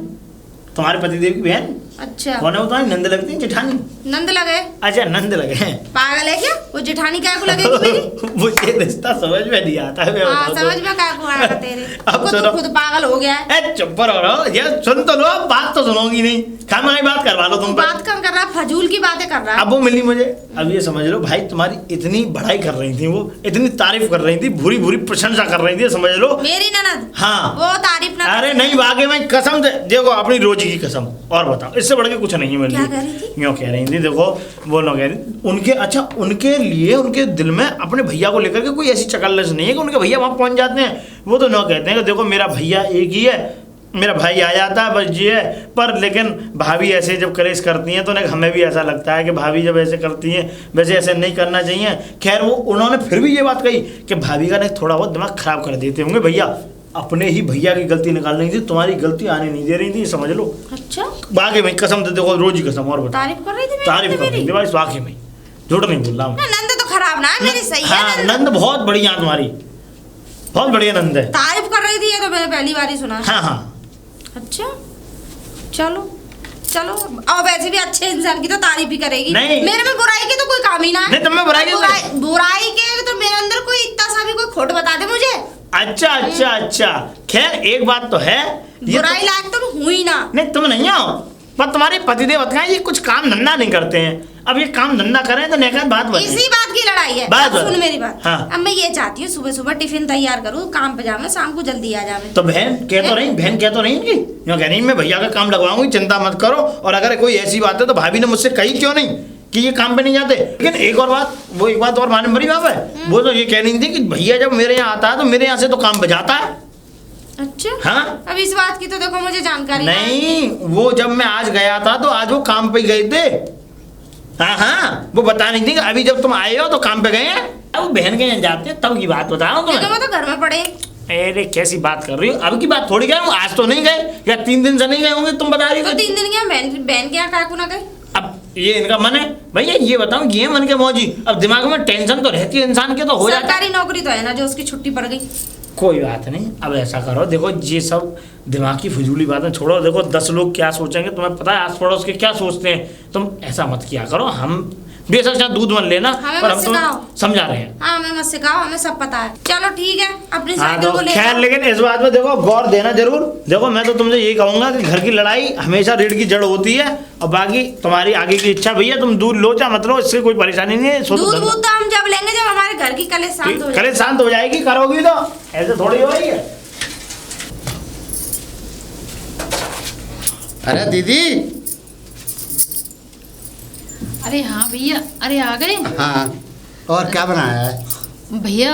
तुम्हारे पतिदेव की बहन। अच्छा, कौन है वो? तुम्हारी नंद लगती है, जेठानी? नंद लगे? अच्छा, नंद लगे। पागल है क्या वो? जेठानी क्या को लगेगी मेरी? मुझे रिश्ता समझ में नहीं आता है, मैं हाँ बताऊं समझ में क्या को आएगा तेरे? अब खुद सुनो। खुद पागल हो गया है। ए चुप रहो, ये सुन तो लो, बात तो सुनोगी नहीं, खाना बात करवा लो तुम पर। बात कम कर रहा, फजूल की बातें कर रहा। अब वो मिली मुझे, अब ये समझ लो भाई, तुम्हारी इतनी बढ़ाई कर रही थी, वो इतनी तारीफ कर रही थी, भूरी भूरी प्रशंसा कर रही थी, समझ लो। मेरी ननद? हाँ। वो तारीफ ना अरे करे। नहीं, वाकई में कसम से देखो, अपनी रोजी की कसम। और बताओ, इससे बढ़ के कुछ नहीं है मेरे क्या लिए। कह रही थी? यूँ कह रही थी, देखो वो लोग कह रही उनके, अच्छा उनके लिए, उनके दिल में अपने भैया को लेकर के कोई ऐसी चकल्लस नहीं है कि उनके भैया वहाँ पहुँच जाते हैं। वो तो न कहते हैं कि देखो मेरा भैया एक ही है, मेरा भाई आ जाता है, बस ये है। पर लेकिन भाभी ऐसे जब कलेश करती हैं तो हमें भी ऐसा लगता है कि भाभी जब ऐसे करती हैं, वैसे ऐसे नहीं करना चाहिए। खैर वो उन्होंने फिर भी ये बात कही कि भाभी का थोड़ा बहुत दिमाग खराब कर देते होंगे भैया, अपने ही भैया की गलती निकाल रही थी, तुम्हारी गलती आने नहीं दे रही थी, समझ लो। अच्छा, वाकई में कसम से देखो, रोज ही कसम। और बताओ, तारीफ कर रही थी मेरी? तारीफ कर रही थी भाई, वाकई में, झूठ नहीं बोल रहा हूँ। ना, नंद तो खराब ना है मेरी, सही है हाँ, नंद। नंद बहुत बढ़िया तुम्हारी, बहुत बढ़िया नंद है। तारीफ कर रही थी, ये तो मैंने पहली बार ही सुना। हाँ हाँ, अच्छा चलो चलो, और वैसे भी अच्छे इंसान की तो तारीफ ही करेगी। नहीं। मेरे में बुराई की तो कोई काम ही ना है। नहीं, तुम में बुराई की- बुराई के तो मेरे अंदर कोई इतना सा भी कोई खोट बता दे मुझे। अच्छा अच्छा अच्छा। खैर एक बात तो है, ये बुराई लायक तुम हुई ना। नहीं, तुम नहीं आओ, पर तुम्हारे पतिदेव बताएं ये कुछ काम धंधा नहीं करते हैं। अब ये काम धंधा करें तो नेका बात बने। इसी बात की लड़ाई है। बात अब बने। सुन मेरी बात। हाँ। अब मैं ये चाहती हूँ सुबह सुबह टिफिन तैयार करूँ, काम पे जावे, शाम को जल्दी आ जावे। तो बहन कह तो रही, बहन कह तो रही इनकी, यूँ कह रही मैं भैया का काम लगवाऊंगी, चिंता मत करो। और अगर कोई ऐसी बात है तो भाभी ने मुझसे कही क्यों नहीं कि ये काम पे नहीं जाते। लेकिन एक और बात, वो एक बात और माने बड़ी बात है, वो तो ये कह रही थी कि भैया जब मेरे यहाँ आता है तो मेरे यहाँ से तो काम बजाता है। अच्छा हाँ, अब इस बात की तो देखो मुझे जानकारी नहीं, वो जब मैं आज गया था तो आज वो काम पे गए थे। हाँ हाँ, वो बता नहीं थी कि अभी जब तुम आए हो तो काम पे गए हैं। वो बहन के यहाँ जाते हैं तब की बात बताओ लेकिन तुम्हें। वो तो घर में पड़े। अरे कैसी बात कर रही हो, अब की बात थोड़ी गए, आज तो नहीं गए, या 3 दिन से नहीं गए होंगे, तुम बता रही तो हो। 3 दिन क्या बहन के यहाँ काकू ना गए? अब ये इनका मन है भैया, ये बताओ ये मन के मौजी, अब दिमाग में टेंशन तो रहती है इंसान के, तो हो जाता है। सरकारी नौकरी तो है ना जो उसकी छुट्टी पड़ गई। कोई बात नहीं, अब ऐसा करो, देखो ये सब दिमाग की फजूली बातें छोड़ो। देखो 10 लोग क्या सोचेंगे तुम्हें पता है, आस पड़ोस के क्या सोचते हैं। तुम ऐसा मत किया करो, हम बेशक दूध मत लेना, हमें पर मत हम सिखाओ। तो समझा रहे हैं। हाँ हमें मत सिखाओ, हमें सब पता है। चलो ठीक है, अपनी हाँ साइकिल तो को ले खैर, आओ। लेकिन इस बात में देखो गौर देना जरूर। देखो मैं तो तुमसे यही कहूंगा कि घर की लड़ाई हमेशा रीढ़ की जड़ होती है, और बाकी तुम्हारी आगे की इच्छा भैया, तुम दूध लो चाहे मत लो, इससे कोई परेशानी नहीं है। दूध वूध तो हम जब लेंगे जब हमारे घर की कलेश शांत हो जाए। कलेश शांत हो जाएगी, करोगी तो, ऐसे थोड़ी हो रही है। अरे दीदी। अरे हाँ भैया, अरे आ गए। हाँ, और क्या बनाया है? भैया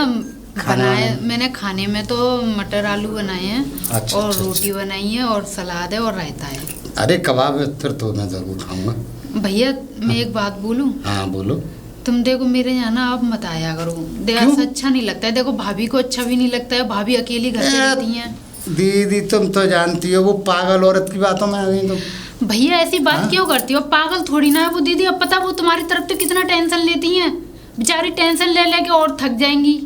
खाना बनाए में? मैंने खाने में तो मटर आलू बनाए हैं, अच्छा, और अच्छा, रोटी बनाई है, और सलाद है, और रायता है। अरे कबाब है, फिर तो मैं ज़रूर खाऊंगा। भैया मैं एक बात बोलूं, हाँ बोलो। तुम देखो मेरे यहाँ ना आप मत आया करो, देखो क्यों? ऐसा अच्छा नहीं लगता है। देखो भाभी को अच्छा भी नहीं लगता है, भाभी अकेली घर पे रहती हैं। दीदी तुम तो जानती हो वो पागल औरत की बातों में आ गई तुम। भैया ऐसी बात हाँ? क्यों करती हो? पागल थोड़ी ना है वो दीदी। अब पता वो तुम्हारी तरफ तो कितना टेंशन लेती हैं, बेचारी टेंशन ले लेके और थक जाएंगी।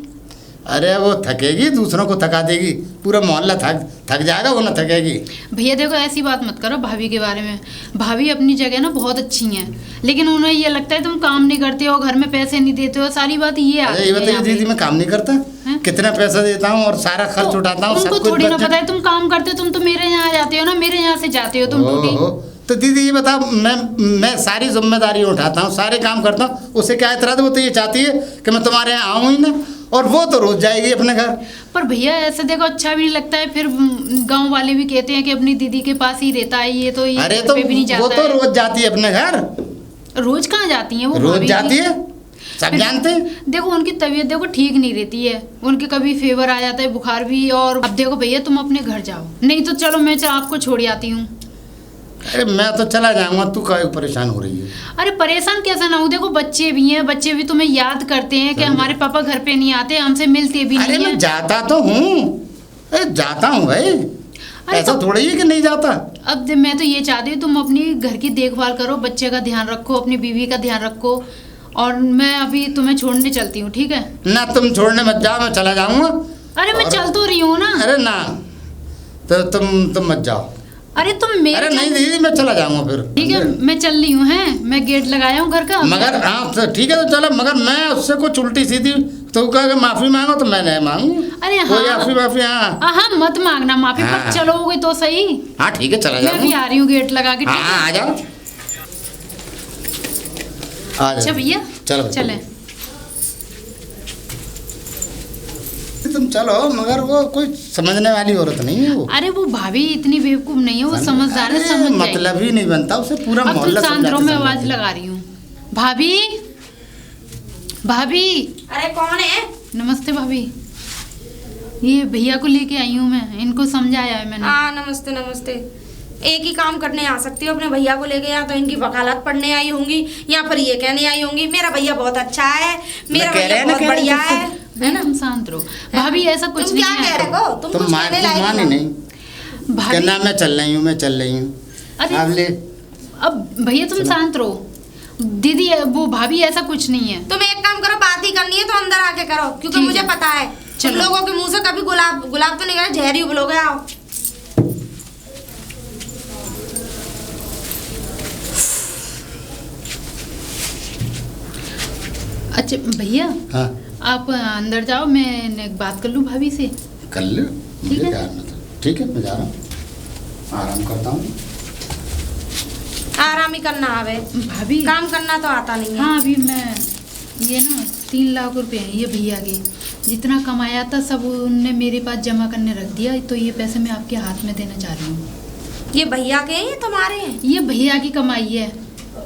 अरे वो थकेगी, दूसरों को थका देगी, पूरा मोहल्ला थक जाएगा, वो ना थकेगी। भैया देखो ऐसी बात मत करो भाभी के बारे में। भाभी अपनी जगह ना बहुत अच्छी हैं, लेकिन उन्हें ये लगता है तुम काम नहीं करते हो, घर में पैसे नहीं देते हो, सारी बात ये आती अरे ये है बताइए यहाँ पे। दीदी, मैं काम नहीं करता? हैं? कितना पैसा देता हूँ और सारा खर्च तो उठाता हूँ, सब उनको कुछ थोड़ी ना बच- पता है तुम काम करते हो। तुम तो मेरे यहाँ आ जाते हो ना, मेरे यहाँ से जाते हो तुम ड्यूटी। ओहो, तो दीदी ये बताओ, मैं सारी जिम्मेदारी उठाता हूँ, सारे काम करता हूँ, उसे क्या एतराज़? वो तो ये चाहती है कि मैं तुम्हारे यहाँ आऊँ ही ना, और वो तो रोज जाएगी अपने घर। पर भैया ऐसे देखो अच्छा भी नहीं लगता है, फिर गांव वाले भी कहते हैं कि अपनी दीदी के पास ही रहता है, ये तो ये अरे घर तो पे भी नहीं वो जाता तो है। रोज जाती है अपने घर, रोज कहाँ जाती हैं वो? रोज भाभी जाती जी। है, सब जानते हैं। देखो उनकी तबीयत देखो ठीक नहीं रहती है, उनके कभी फीवर आ जाता है, बुखार भी। और अब देखो भैया तुम अपने घर जाओ, नहीं तो चलो मैं आपको छोड़ आती हूँ। अरे मैं तो चला जाऊंगा, तू काहे परेशान हो रही है? अरे परेशान कैसे ना हो, देखो बच्चे भी हैं, बच्चे भी तुम्हें याद करते हैं कि हमारे पापा घर पे नहीं आते, हमसे मिलते भी अरे नहीं मैं है। जाता तो हूँ, अरे जाता हूँ भाई, ऐसा तो- थोड़ा ही है कि नहीं जाता। अब मैं तो ये चाहती हूँ तुम अपनी घर की देखभाल करो, बच्चे का ध्यान रखो, अपनी बीवी का ध्यान रखो, और मैं अभी तुम्हें छोड़ने चलती हूँ, ठीक है? ना तुम छोड़ने मत जाओ, मैं चला जाऊंगा। अरे मैं और- चल तो रही हूँ ना। अरे ना, तो तुम मत जाओ। अरे तुम मेरे अरे नहीं दीदी, मैं चला जाऊंगा फिर। ठीक है, मैं चल रही हूँ, हैं मैं गेट लगाया हूँ घर का। मगर हाँ तो ठीक है, तो चलो, मगर मैं उससे कुछ उल्टी सीधी तो कह माफी मांगो तो मैं नहीं मांगू। अरे हाँ। कोई माफी हाँ। हाँ मत मांगना माफी, पर हाँ। चलोगे तो सही। हाँ ठीक है, चला मैं भी जाऊंगा। आ रही हूँ गेट लगा के, ठीक हाँ है? आ जाओ, आ अच्छा जाओ। भैया चलो चले। तुम चलो, मगर वो कोई समझने वाली औरत नहीं है वो। अरे वो भाभी इतनी बेवकूफ नहीं है, वो समझदार है, अरे समझ जाएगी। मतलब ही नहीं बनता उसे, पूरा अब तुम मोहल्ला शांत रहो, मैं समझाते आवाज लगा रही हूँ। भाभी, भाभी अरे कौन है? नमस्ते भाभी, ये भैया को लेके आई हूँ मैं, इनको समझाया है मैंने। हाँ नमस्ते नमस्ते। एक ही काम करने आ सकती हो अपने भैया को लेके, या तो इनकी वकालत पढ़ने आई होंगी या फिर ये कहने आई होंगी मेरा भैया बहुत अच्छा है, मेरा कह रहे भैया हैं ना, बहुत कह रहे बढ़िया हैं, है। भैया तुम शांत रहो भाभी, ऐसा कुछ तुम नहीं क्या है। कह रहे हो? तुम कुछ कहने लायक मान ही हो। नहीं। भाभी कहना मैं चल रही हूँ, मैं चल रही हूँ। अरे अब ले, अब भैया तुम शांत रहो, दीदी वो भाभी ऐसा कुछ नहीं है। तुम एक काम करो, बात ही करनी है तो अंदर आके करो, क्योंकि ठीक मुझे है। पता है तुम चलो। लोगों के मुंह से कभी गुलाब गुलाब तो नहीं गया, जहर ही उबलोगे। आओ। अच्छा भैया हाँ आप अंदर जाओ, मैं एक बात कर लूँ भाभी से। कर लो, ठीक मुझे है। क्या करना था। ठीक है, मैं जा रहा हूँ, आराम करता हूँ। आराम ही करना आवे, भाभी काम करना तो आता नहीं है। हाँ अभी मैं ये ना 3 लाख रुपए हैं ये भैया के, जितना कमाया था सब उनने मेरे पास जमा करने रख दिया, तो ये पैसे मैं आपके हाथ में देना चाह रही हूँ। ये भैया के हैं ये तुम्हारे हैं? ये भैया की कमाई है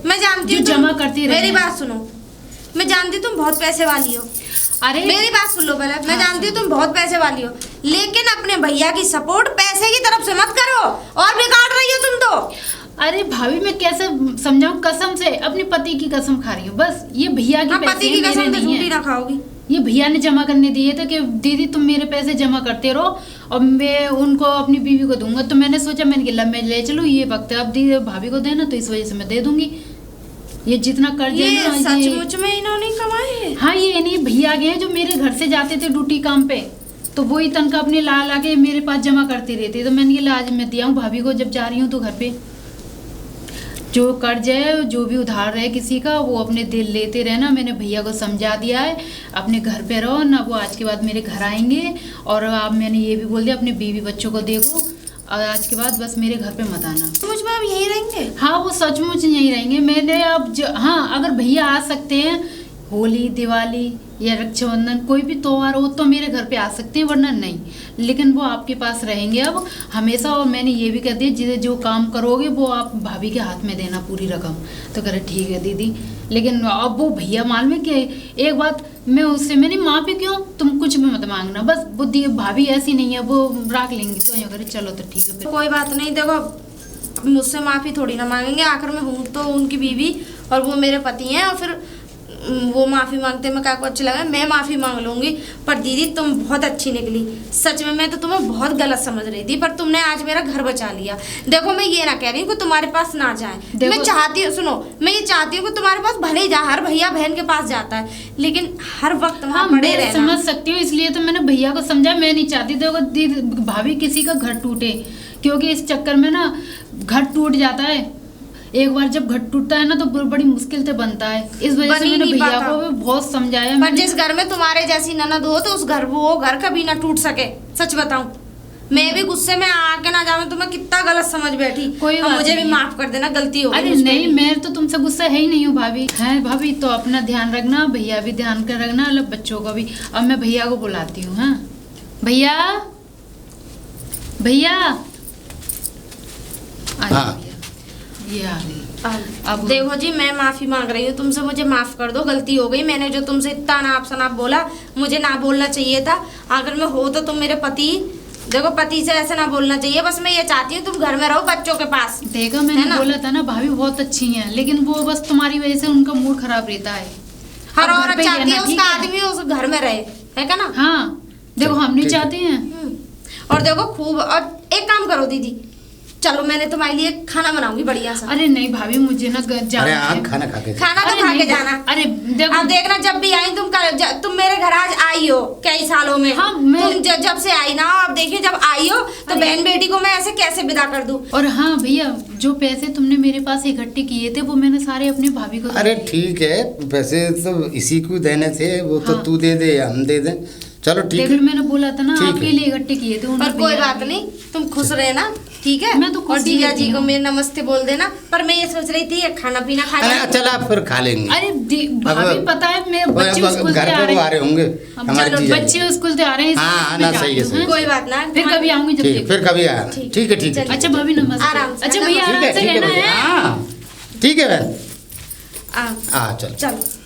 मैं जानती जो हूँ जमा करती रहे मेरी हैं। बात सुनो, मैं जानती हूँ तुम बहुत पैसे वाली हो। अरे मेरी बात सुन लो पहले, मैं हाँ, जानती हूँ तुम बहुत पैसे वाली हो, लेकिन अपने भैया की सपोर्ट पैसे की तरफ से मत करो, और बिगाड़ रही हो तुम तो। अरे भाभी मैं कैसे समझाऊं, कसम से अपने पति की कसम खा रही हूँ, बस ये भैया की हाँ, पैसे पति की हैं, कसम मेरे तो नहीं झूठी है। ना खाओगी। ये भैया ने जमा करने दिए थे कि दीदी तुम मेरे पैसे जमा करते रहो और मैं उनको अपनी बीवी को दूंगा, तो मैंने सोचा मैंने कि मैं ले चलूँ, ये वक्त अब दीदी भाभी को देना, तो इस वजह से मैं दे दूंगी। ये जितना कर्ज है ये ना सचमुच में इन्होंने कमाए हैं? हाँ ये इन्हीं भैया गए हैं जो मेरे घर से जाते थे ड्यूटी काम पे, तो वही तनख्वाह अपनी ला ला के मेरे पास जमा करती रहती, तो मैंने कहा आज मैं दिया हूँ भाभी को, जब जा रही हूँ तो घर पे जो कर्ज है जो भी उधार है किसी का वो अपने दिल लेते रहना। मैंने भैया को समझा दिया है, अपने घर पे रहो ना, वो आज के बाद मेरे घर आएंगे, और अब मैंने ये भी बोल दिया अपने बीवी बच्चों को देखो, और आज के बाद बस मेरे घर पे मत आना। मुझ में अब यही रहेंगे? हाँ वो सचमुच यहीं रहेंगे। मैंने अब हाँ अगर भैया आ सकते हैं होली दिवाली या रक्षाबंधन कोई भी त्योहार हो तो मेरे घर पे आ सकते हैं, वरना नहीं, लेकिन वो आपके पास रहेंगे अब हमेशा। और मैंने ये भी कह दिया जिसे जो काम करोगे वो आप भाभी के हाथ में देना पूरी रकम, तो कह रहे ठीक है दीदी। लेकिन अब वो भैया मालूम है कि एक बात मैं उससे मैंने माफ़ी क्यों, तुम कुछ भी मत मांगना, बस बुद्धि भाभी ऐसी नहीं है, वो राख लेंगी, तो अगर चलो तो ठीक है फिर। कोई बात नहीं, देखो मुझसे माफ़ी थोड़ी ना मांगेंगे, आखिर में हूँ तो उनकी बीवी और वो मेरे पति हैं, और फिर वो माफ़ी मांगते मैं क्या को अच्छी लगा, मैं माफ़ी मांग लूँगी। पर दीदी तुम बहुत अच्छी निकली, सच में। मैं तो तुम्हें बहुत गलत समझ रही थी, पर तुमने आज मेरा घर बचा लिया। देखो मैं ये ना कह रही हूँ कि तुम्हारे पास ना जाए, मैं चाहती हूँ, सुनो मैं ये चाहती हूँ कि तुम्हारे पास भले ही जा, हर भैया बहन के पास जाता है, लेकिन हर वक्त वहाँ हाँ पड़े मैं रहना। समझ सकती हूँ, इसलिए तो मैंने भैया को समझा। मैं नहीं चाहती थी अगर दीदी भाभी किसी का घर टूटे, क्योंकि इस चक्कर में ना घर टूट जाता है। एक बार जब घर टूटता है ना तो बड़ी मुश्किल से बनता है, इस वजह से मैंने भैया को भी बहुत समझाया। पर जिस घर में तुम्हारे जैसी ननद हो तो उस घर वो घर कभी ना टूट सके, सच बताऊं। मैं भी गुस्से में आके ना जाऊं, तुम्हें कितना गलत समझ बैठी। कोई अब बात मुझे भी नहीं। माफ कर देना, गलती हो गई अरे मुझसे नहीं, भी। मैं तो तुमसे गुस्सा है ही नहीं हूँ भाभी। है भाभी, तो अपना ध्यान रखना, भैया भी ध्यान कर रखना, मतलब बच्चों का भी। अब मैं भैया को बुलाती हूँ। हाँ भैया, भैया हाँ। ये आ गई। अब देखो जी, मैं माफी मांग रही हूँ तुमसे, मुझे माफ कर दो, गलती हो गई। मैंने जो तुमसे इतना नाप शनाप बोला, मुझे ना बोलना चाहिए था। अगर मैं हो तो तुम मेरे पति, देखो पति से ऐसे ना बोलना चाहिए। बस मैं ये चाहती हूँ तुम घर में रहो बच्चों के पास। देखो मैंने बोला था ना, भाभी बहुत अच्छी हैं, लेकिन वो बस तुम्हारी वजह से उनका मूड खराब रहता है। हर अब घर औरत पे ही चाहती है रहना, ठीक उसका है? आदमी उस घर में रहे, है का ना? हाँ देखो, हम नहीं ठीक है। चाहते हैं। और देखो खूब, और एक काम करो दीदी, चलो मैंने तुम्हारे लिए खाना बनाऊंगी बढ़िया सा। अरे नहीं भाभी, मुझे ना अरे जाना आप है। खाना खा के खाना तो अरे खा के नहीं, जाना। अरे देखो, अब देखना, जब भी आई तुम मेरे घर आज आई हो कई सालों में। हाँ, मैं- तुम जब से आई ना, अब देखिए जब आई हो तो अरे- बहन बेटी को मैं ऐसे कैसे विदा कर दूं? और हाँ भैया, जो पैसे तुमने मेरे पास इकट्ठे किए थे वो मैंने सारे अपनी भाभी को अरे दिए। ठीक है, पैसे तो इसी को देने थे, वो तो हाँ। तू दे दे या हम दे दें। चलो ठीक देखो है। मैंने बोला था ना, ठीक आपके है। लिए इकट्ठे किए थे। पर उन्होंने कोई भैया बात ने- नहीं, तुम खुश रहना, ठीक है? मैं तो खुश और ही जीजा रहती जी को हूँ। मेरे नमस्ते बोल देना। पर मैं ये सोच रही थी खाना पीना खा अरे लें। चला फिर खा लेंगे। अरे भाभी पता है, मैं बच्चे अब स्कूल से घर आ पे रहे वो आ रहे होंगे हम हमारे चलो, जीजा जी। बच्चे स्कूल से आ रहे हैं, हाँ, मैं ना, जा सही रही है, हूँ, सही है। हाँ? कोई बात ना, फिर कभी आऊंगी जब ठीक है, देखो। फिर कभी आना। ठीक। ठीक है, ठीक है। अच्छा भाभी नमस्ते। आराम से, अच्छा भैया नमस्ते। आराम से ठीक है रहना भैया। है। हाँ ठीक है बहन। आ, हाँ चल। चलो।